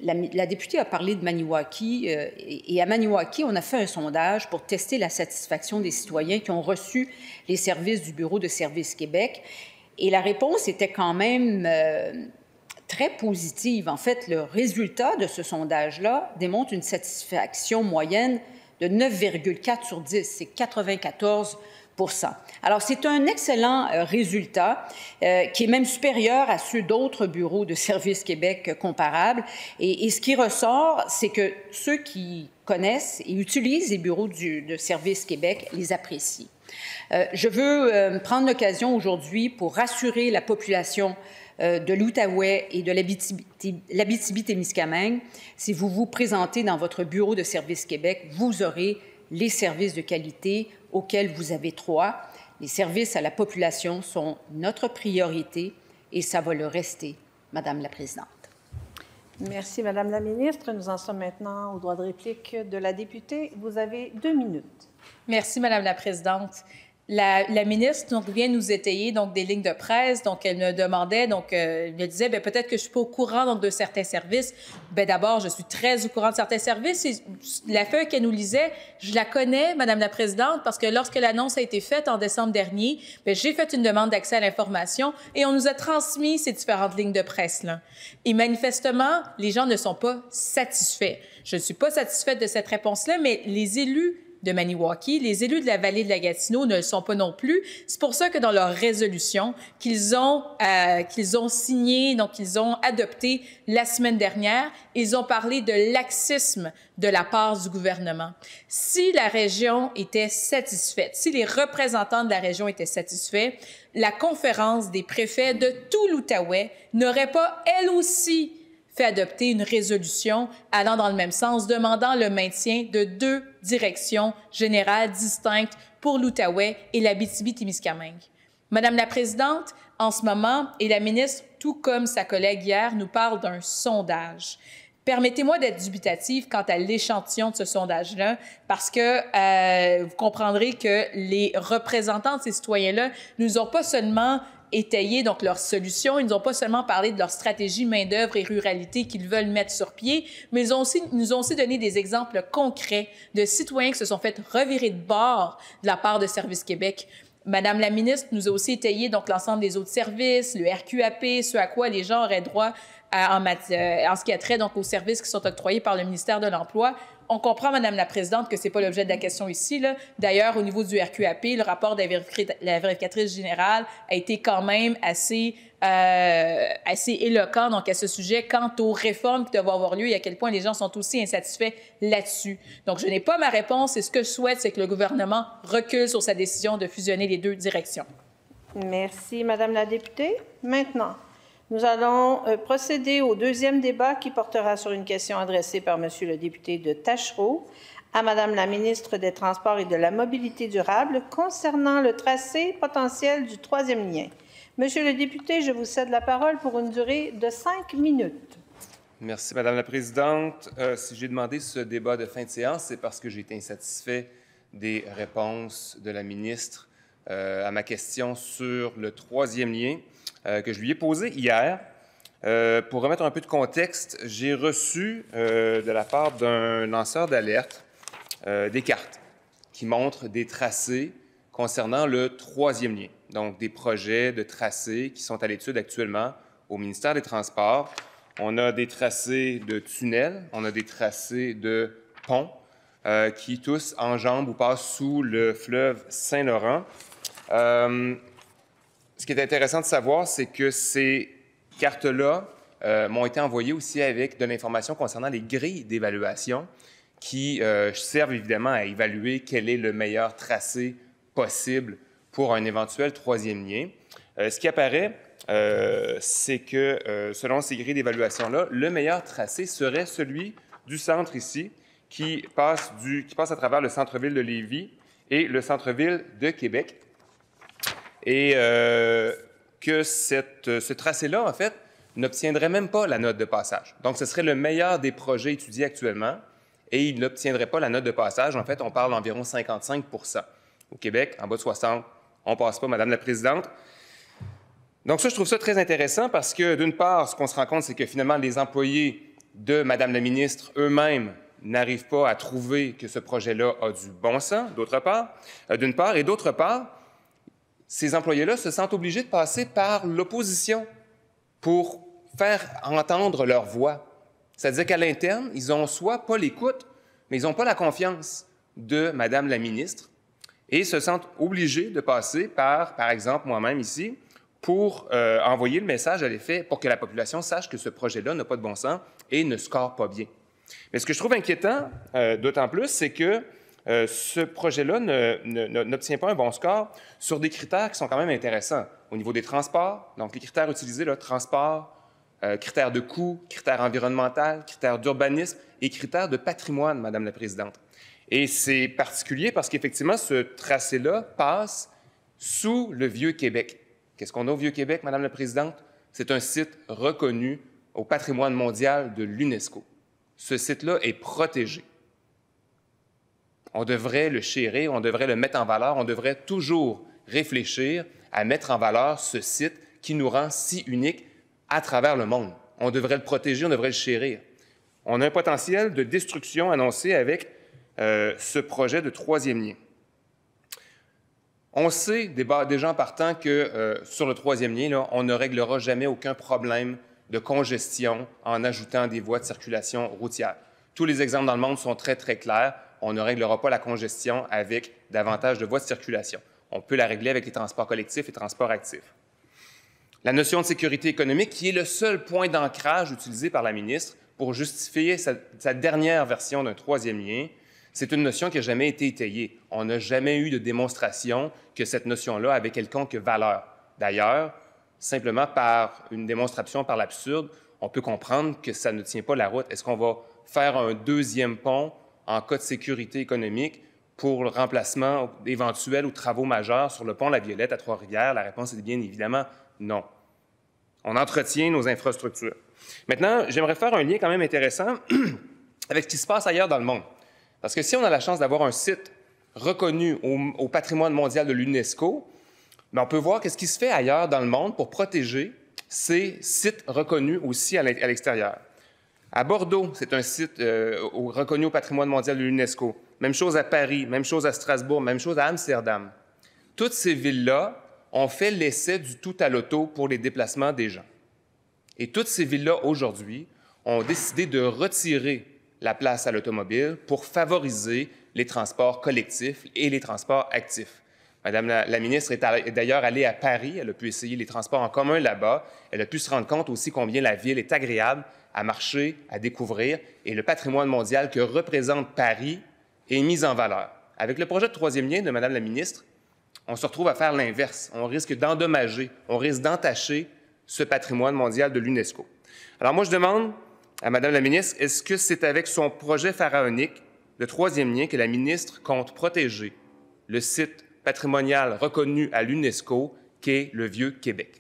La députée a parlé de Maniwaki et à Maniwaki, on a fait un sondage pour tester la satisfaction des citoyens qui ont reçu les services du Bureau de Services Québec et la réponse était quand même très positive. En fait, le résultat de ce sondage-là démontre une satisfaction moyenne de 9,4 sur 10, c'est 94 %. Alors, c'est un excellent résultat qui est même supérieur à ceux d'autres bureaux de Services Québec comparables. Et ce qui ressort, c'est que ceux qui connaissent et utilisent les bureaux de Services Québec les apprécient. Je veux prendre l'occasion aujourd'hui pour rassurer la population de l'Outaouais et de l'Abitibi-Témiscamingue. Si vous vous présentez dans votre bureau de Services Québec, vous aurez les services de qualité auxquels vous avez droit. Les services à la population sont notre priorité et ça va le rester, Madame la Présidente. Merci, Madame la Ministre. Nous en sommes maintenant au droit de réplique de la députée. Vous avez 2 minutes. Merci, Madame la Présidente. La ministre vient nous étayer des lignes de presse. Donc, elle me demandait, elle me disait, peut-être que je suis pas au courant de certains services. D'abord, je suis très au courant de certains services. Et la feuille qu'elle nous lisait, je la connais, Madame la Présidente, parce que lorsque l'annonce a été faite en décembre dernier, j'ai fait une demande d'accès à l'information et on nous a transmis ces différentes lignes de presse-là. Et manifestement, les gens ne sont pas satisfaits. Je ne suis pas satisfaite de cette réponse-là, mais les élus de Maniwaki, les élus de la vallée de la Gatineau ne le sont pas non plus. C'est pour ça que dans leur résolution qu'ils ont signée, qu'ils ont adoptée la semaine dernière, ils ont parlé de laxisme de la part du gouvernement. Si la région était satisfaite, si les représentants de la région étaient satisfaits, la conférence des préfets de tout l'Outaouais n'aurait pas, elle aussi, fait adopter une résolution allant dans le même sens, demandant le maintien de 2 directions générales distinctes pour l'Outaouais et l'Abitibi-Témiscamingue. Madame la Présidente, en ce moment, et la ministre, tout comme sa collègue hier, nous parle d'un sondage. Permettez-moi d'être dubitative quant à l'échantillon de ce sondage-là, parce que vous comprendrez que les représentants de ces citoyens-là nous ont pas seulement étayer leurs solutions. Ils nous ont pas seulement parlé de leur stratégie main-d'œuvre et ruralité qu'ils veulent mettre sur pied, mais ils nous ont aussi donné des exemples concrets de citoyens qui se sont fait revirer de bord de la part de Services Québec. Madame la ministre nous a aussi étayé l'ensemble des autres services, le RQAP, ce à quoi les gens auraient droit en ce qui a trait aux services qui sont octroyés par le ministère de l'Emploi. On comprend, Madame la Présidente, que ce n'est pas l'objet de la question ici. D'ailleurs, au niveau du RQAP, le rapport de la vérificatrice générale a été quand même assez éloquent à ce sujet quant aux réformes qui doivent avoir lieu et à quel point les gens sont aussi insatisfaits là-dessus. Donc, je n'ai pas ma réponse et ce que je souhaite, c'est que le gouvernement recule sur sa décision de fusionner les 2 directions. Merci, Madame la députée. Maintenant, nous allons procéder au 2e débat qui portera sur une question adressée par Monsieur le député de Tachereau à Madame la ministre des Transports et de la Mobilité durable concernant le tracé potentiel du 3e lien. Monsieur le député, je vous cède la parole pour une durée de 5 minutes. Merci, Madame la Présidente. Si j'ai demandé ce débat de fin de séance, c'est parce que j'ai été insatisfait des réponses de la ministre à ma question sur le troisième lien que je lui ai posé hier. Pour remettre un peu de contexte, j'ai reçu de la part d'un lanceur d'alerte des cartes qui montrent des tracés concernant le troisième lien, donc des projets de tracés qui sont à l'étude actuellement au ministère des Transports. On a des tracés de tunnels, on a des tracés de ponts qui tous enjambent ou passent sous le fleuve Saint-Laurent. Ce qui est intéressant de savoir, c'est que ces cartes-là m'ont été envoyées aussi avec de l'information concernant les grilles d'évaluation qui servent évidemment à évaluer quel est le meilleur tracé possible pour un éventuel troisième lien. Ce qui apparaît, c'est que selon ces grilles d'évaluation-là, le meilleur tracé serait celui du centre ici, qui passe à travers le centre-ville de Lévis et le centre-ville de Québec. Et que ce tracé-là, en fait, n'obtiendrait même pas la note de passage. Donc, ce serait le meilleur des projets étudiés actuellement et il n'obtiendrait pas la note de passage. En fait, on parle d'environ 55 %. Au Québec, en bas de 60, on ne passe pas, Madame la Présidente. Donc ça, je trouve ça très intéressant parce que, d'une part, ce qu'on se rend compte, c'est que finalement, les employés de Madame la ministre eux-mêmes n'arrivent pas à trouver que ce projet-là a du bon sens, d'une part, et d'autre part, ces employés-là se sentent obligés de passer par l'opposition pour faire entendre leur voix. C'est-à-dire qu'à l'interne, ils n'ont soit pas l'écoute, mais ils n'ont pas la confiance de Madame la ministre et se sentent obligés de passer par exemple, moi-même ici, pour envoyer le message à l'effet pour que la population sache que ce projet-là n'a pas de bon sens et ne score pas bien. Mais ce que je trouve inquiétant, d'autant plus, c'est que ce projet-là n'obtient pas un bon score sur des critères qui sont quand même intéressants. Au niveau des transports, donc les critères utilisés, là, transport, critères de coût, critères environnementaux, critères d'urbanisme et critères de patrimoine, Madame la Présidente. Et c'est particulier parce qu'effectivement, ce tracé-là passe sous le Vieux-Québec. Qu'est-ce qu'on a au Vieux-Québec, Madame la Présidente? C'est un site reconnu au patrimoine mondial de l'UNESCO. Ce site-là est protégé. On devrait le chérir, on devrait le mettre en valeur, on devrait toujours réfléchir à mettre en valeur ce site qui nous rend si unique à travers le monde. On devrait le protéger, on devrait le chérir. On a un potentiel de destruction annoncé avec ce projet de troisième lien. On sait déjà en partant que sur le troisième lien, là, on ne réglera jamais aucun problème de congestion en ajoutant des voies de circulation routière. Tous les exemples dans le monde sont très, très clairs. On ne réglera pas la congestion avec davantage de voies de circulation. On peut la régler avec les transports collectifs et transports actifs. La notion de sécurité économique, qui est le seul point d'ancrage utilisé par la ministre pour justifier sa dernière version d'un troisième lien, c'est une notion qui n'a jamais été étayée. On n'a jamais eu de démonstration que cette notion-là avait quelconque valeur. D'ailleurs, simplement par une démonstration par l'absurde, on peut comprendre que ça ne tient pas la route. Est-ce qu'on va faire un deuxième pont en cas de sécurité économique pour le remplacement éventuel ou travaux majeurs sur le pont La Violette à Trois-Rivières? La réponse est bien évidemment non. On entretient nos infrastructures. Maintenant, j'aimerais faire un lien quand même intéressant avec ce qui se passe ailleurs dans le monde. Parce que si on a la chance d'avoir un site reconnu au patrimoine mondial de l'UNESCO, on peut voir qu'est-ce qui se fait ailleurs dans le monde pour protéger ces sites reconnus aussi à l'extérieur. À Bordeaux, c'est un site reconnu au patrimoine mondial de l'UNESCO. Même chose à Paris, même chose à Strasbourg, même chose à Amsterdam. Toutes ces villes-là ont fait l'essai du tout à l'auto pour les déplacements des gens. Et toutes ces villes-là, aujourd'hui, ont décidé de retirer la place à l'automobile pour favoriser les transports collectifs et les transports actifs. Madame la ministre est d'ailleurs allée à Paris. Elle a pu essayer les transports en commun là-bas. Elle a pu se rendre compte aussi combien la ville est agréable à marcher, à découvrir, et le patrimoine mondial que représente Paris est mis en valeur. Avec le projet de troisième lien de Madame la ministre, on se retrouve à faire l'inverse. On risque d'endommager, on risque d'entacher ce patrimoine mondial de l'UNESCO. Alors moi, je demande à Madame la ministre, est-ce que c'est avec son projet pharaonique, le troisième lien, que la ministre compte protéger le site patrimonial reconnu à l'UNESCO qu'est le Vieux-Québec?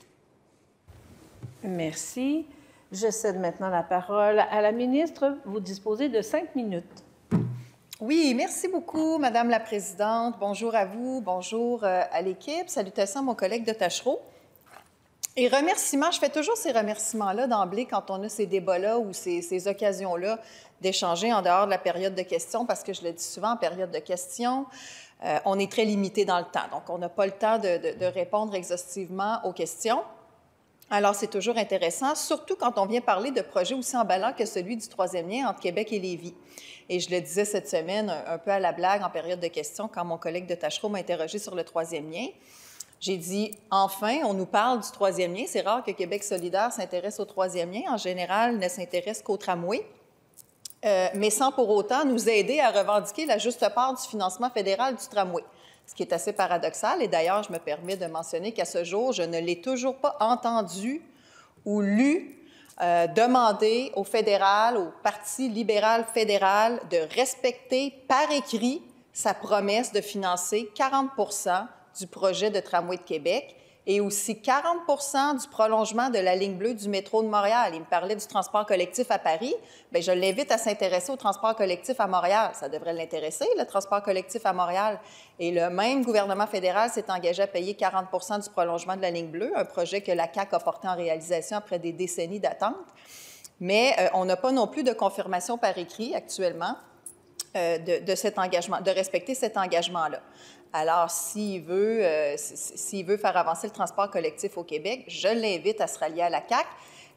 Merci. Je cède maintenant la parole à la ministre. Vous disposez de 5 minutes. Oui, merci beaucoup, Madame la Présidente. Bonjour à vous, bonjour à l'équipe. Salutations à mon collègue de Tachereau. Et remerciements, je fais toujours ces remerciements-là d'emblée quand on a ces débats-là ou ces occasions-là d'échanger en dehors de la période de questions, parce que je le dis souvent, en période de questions, on est très limité dans le temps. Donc, on n'a pas le temps de répondre exhaustivement aux questions. Alors, c'est toujours intéressant, surtout quand on vient parler de projets aussi emballants que celui du troisième lien entre Québec et Lévis. Et je le disais cette semaine, un peu à la blague, en période de questions, quand mon collègue de Tachereau m'a interrogé sur le troisième lien. J'ai dit, enfin, on nous parle du troisième lien. C'est rare que Québec solidaire s'intéresse au troisième lien. En général, ne s'intéresse qu'au tramway. Mais sans pour autant nous aider à revendiquer la juste part du financement fédéral du tramway. Ce qui est assez paradoxal. Et d'ailleurs, je me permets de mentionner qu'à ce jour, je ne l'ai toujours pas entendu ou lu demander au fédéral, au Parti libéral fédéral, de respecter par écrit sa promesse de financer 40 du projet de tramway de Québec et aussi 40 du prolongement de la ligne bleue du métro de Montréal. Il me parlait du transport collectif à Paris. Bien, je l'invite à s'intéresser au transport collectif à Montréal. Ça devrait l'intéresser, le transport collectif à Montréal. Et le même gouvernement fédéral s'est engagé à payer 40 du prolongement de la ligne bleue, un projet que la CAQ a porté en réalisation après des décennies d'attente. Mais on n'a pas non plus de confirmation par écrit actuellement de cet engagement, de respecter cet engagement-là. Alors, s'il veut faire avancer le transport collectif au Québec, je l'invite à se rallier à la CAQ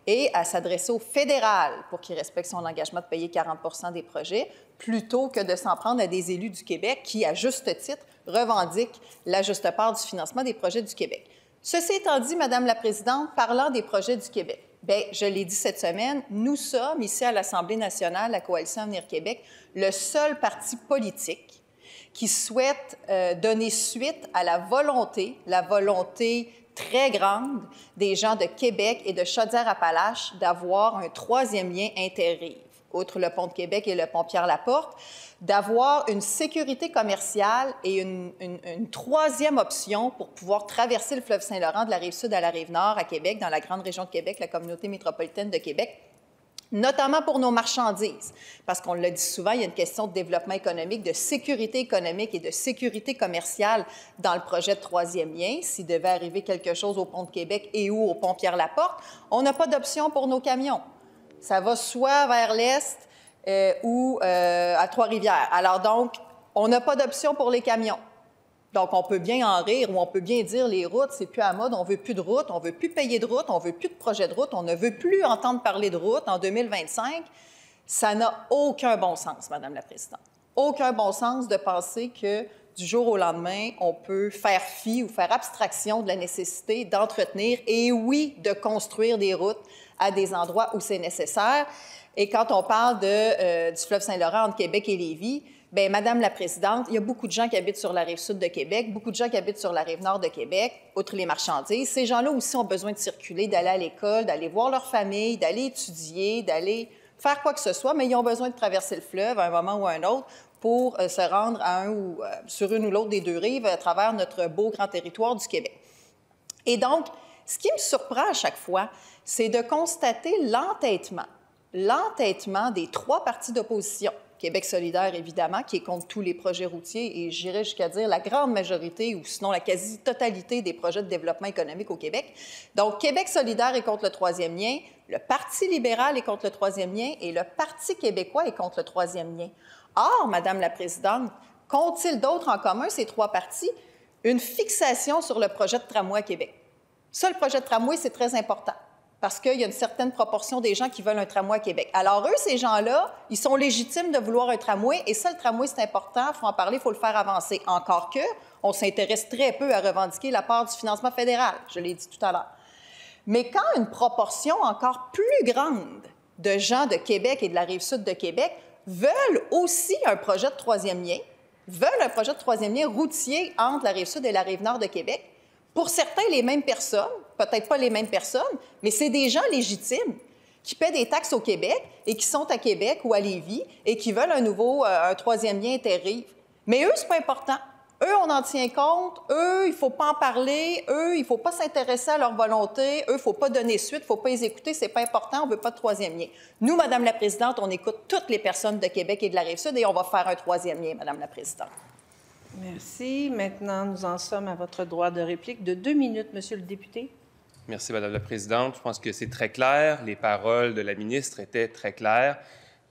et à s'adresser au fédéral pour qu'il respecte son engagement de payer 40 des projets, plutôt que de s'en prendre à des élus du Québec qui, à juste titre, revendiquent la juste part du financement des projets du Québec. Ceci étant dit, Madame la Présidente, parlant des projets du Québec, bien, je l'ai dit cette semaine, nous sommes, ici à l'Assemblée nationale, la Coalition Avenir Québec, le seul parti politique qui souhaite donner suite à la volonté très grande des gens de Québec et de Chaudière-Appalaches d'avoir un troisième lien interrive, outre le pont de Québec et le pont Pierre-Laporte, d'avoir une sécurité commerciale et une troisième option pour pouvoir traverser le fleuve Saint-Laurent de la Rive-Sud à la Rive-Nord à Québec, dans la grande région de Québec, la communauté métropolitaine de Québec, notamment pour nos marchandises. Parce qu'on le dit souvent, il y a une question de développement économique, de sécurité économique et de sécurité commerciale dans le projet de troisième lien. S'il devait arriver quelque chose au pont de Québec et ou au pont Pierre-Laporte, on n'a pas d'option pour nos camions. Ça va soit vers l'est ou à Trois-Rivières. Alors donc, on n'a pas d'option pour les camions. Donc, on peut bien en rire ou on peut bien dire les routes, c'est plus à la mode, on veut plus de routes, on veut plus payer de routes, on veut plus de projets de route, on ne veut plus entendre parler de routes en 2025. Ça n'a aucun bon sens, Madame la Présidente. Aucun bon sens de penser que du jour au lendemain, on peut faire fi ou faire abstraction de la nécessité d'entretenir et oui, de construire des routes à des endroits où c'est nécessaire. Et quand on parle du fleuve Saint-Laurent entre Québec et Lévis, bien, Madame la Présidente, il y a beaucoup de gens qui habitent sur la Rive-Sud de Québec, beaucoup de gens qui habitent sur la Rive-Nord de Québec, outre les marchandises. Ces gens-là aussi ont besoin de circuler, d'aller à l'école, d'aller voir leur famille, d'aller étudier, d'aller faire quoi que ce soit, mais ils ont besoin de traverser le fleuve à un moment ou à un autre pour se rendre sur une ou l'autre des deux rives à travers notre beau grand territoire du Québec. Et donc, ce qui me surprend à chaque fois, c'est de constater l'entêtement des trois partis d'opposition. Québec solidaire, évidemment, qui est contre tous les projets routiers et j'irais jusqu'à dire la grande majorité ou sinon la quasi-totalité des projets de développement économique au Québec. Donc, Québec solidaire est contre le troisième lien, le Parti libéral est contre le troisième lien et le Parti québécois est contre le troisième lien. Or, Madame la Présidente, qu'ont-ils d'autre en commun, ces trois partis? Une fixation sur le projet de tramway à Québec. Ça, le projet de tramway, c'est très important, parce qu'il y a une certaine proportion des gens qui veulent un tramway à Québec. Alors eux, ces gens-là, ils sont légitimes de vouloir un tramway, et ça, le tramway, c'est important, il faut en parler, il faut le faire avancer. Encore que, on s'intéresse très peu à revendiquer la part du financement fédéral, je l'ai dit tout à l'heure. Mais quand une proportion encore plus grande de gens de Québec et de la Rive-Sud de Québec veulent aussi un projet de troisième lien, veulent un projet de troisième lien routier entre la Rive-Sud et la Rive-Nord de Québec, pour certains, les mêmes personnes, peut-être pas les mêmes personnes, mais c'est des gens légitimes qui paient des taxes au Québec et qui sont à Québec ou à Lévis et qui veulent un troisième lien interrive. Mais eux, c'est pas important. Eux, on en tient compte. Eux, il ne faut pas en parler. Eux, il ne faut pas s'intéresser à leur volonté. Eux, il ne faut pas donner suite. Il ne faut pas les écouter. Ce n'est pas important. On ne veut pas de troisième lien. Nous, Madame la Présidente, on écoute toutes les personnes de Québec et de la Rive-Sud et on va faire un troisième lien, Madame la Présidente. Merci. Maintenant, nous en sommes à votre droit de réplique de 2 minutes, Monsieur le député. Merci, Madame la Présidente. Je pense que c'est très clair. Les paroles de la ministre étaient très claires.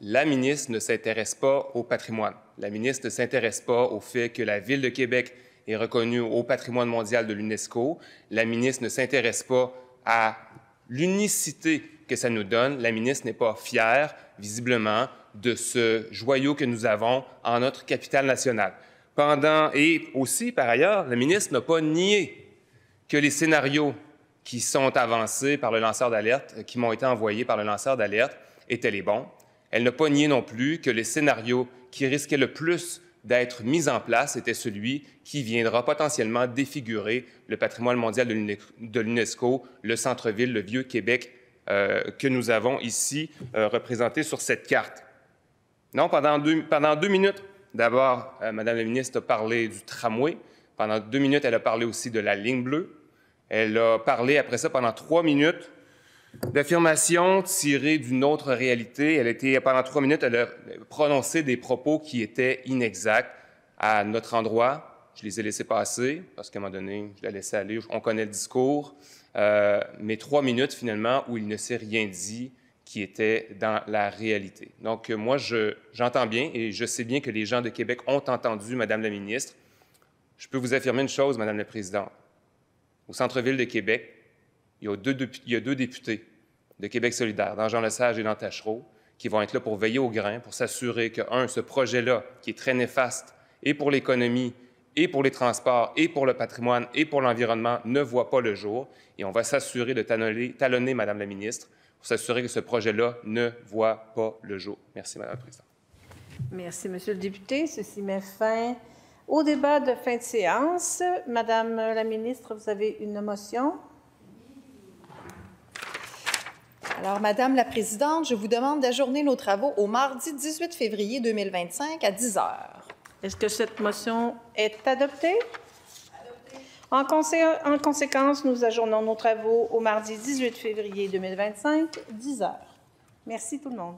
La ministre ne s'intéresse pas au patrimoine. La ministre ne s'intéresse pas au fait que la Ville de Québec est reconnue au patrimoine mondial de l'UNESCO. La ministre ne s'intéresse pas à l'unicité que ça nous donne. La ministre n'est pas fière, visiblement, de ce joyau que nous avons en notre capitale nationale. Et aussi, par ailleurs, la ministre n'a pas nié que les scénarios qui sont avancés par le lanceur d'alerte, qui m'ont été envoyés par le lanceur d'alerte, étaient les bons. Elle n'a pas nié non plus que les scénarios qui risquaient le plus d'être mis en place était celui qui viendra potentiellement défigurer le patrimoine mondial de l'UNESCO, le centre-ville, le vieux Québec que nous avons ici représenté sur cette carte. Non, pendant deux minutes, d'abord, Madame la ministre a parlé du tramway. Pendant 2 minutes, elle a parlé aussi de la ligne bleue. Elle a parlé après ça pendant 3 minutes d'affirmations tirées d'une autre réalité. Pendant 3 minutes, elle a prononcé des propos qui étaient inexacts à notre endroit. Je les ai laissés passer parce qu'à un moment donné, je la laissais aller. On connaît le discours. Mais 3 minutes, finalement, où il ne s'est rien dit qui était dans la réalité. Donc, moi, j'entends bien et je sais bien que les gens de Québec ont entendu Madame la ministre. Je peux vous affirmer une chose, Madame la Présidente. Au centre-ville de Québec, il y a deux députés de Québec solidaire, dans Jean-Lesage et dans Tachereau, qui vont être là pour veiller au grain, pour s'assurer que, ce projet-là, qui est très néfaste, et pour l'économie, et pour les transports, et pour le patrimoine, et pour l'environnement, ne voit pas le jour. Et on va s'assurer de talonner Madame la ministre pour s'assurer que ce projet-là ne voit pas le jour. Merci, Madame la Présidente. Merci, Monsieur le député. Ceci met fin au débat de fin de séance. Madame la ministre, vous avez une motion? Alors, Madame la Présidente, je vous demande d'ajourner nos travaux au mardi 18 février 2025 à 10 heures. Est-ce que cette motion est adoptée? En conséquence, nous ajournons nos travaux au mardi 18 février 2025, 10 heures. Merci tout le monde.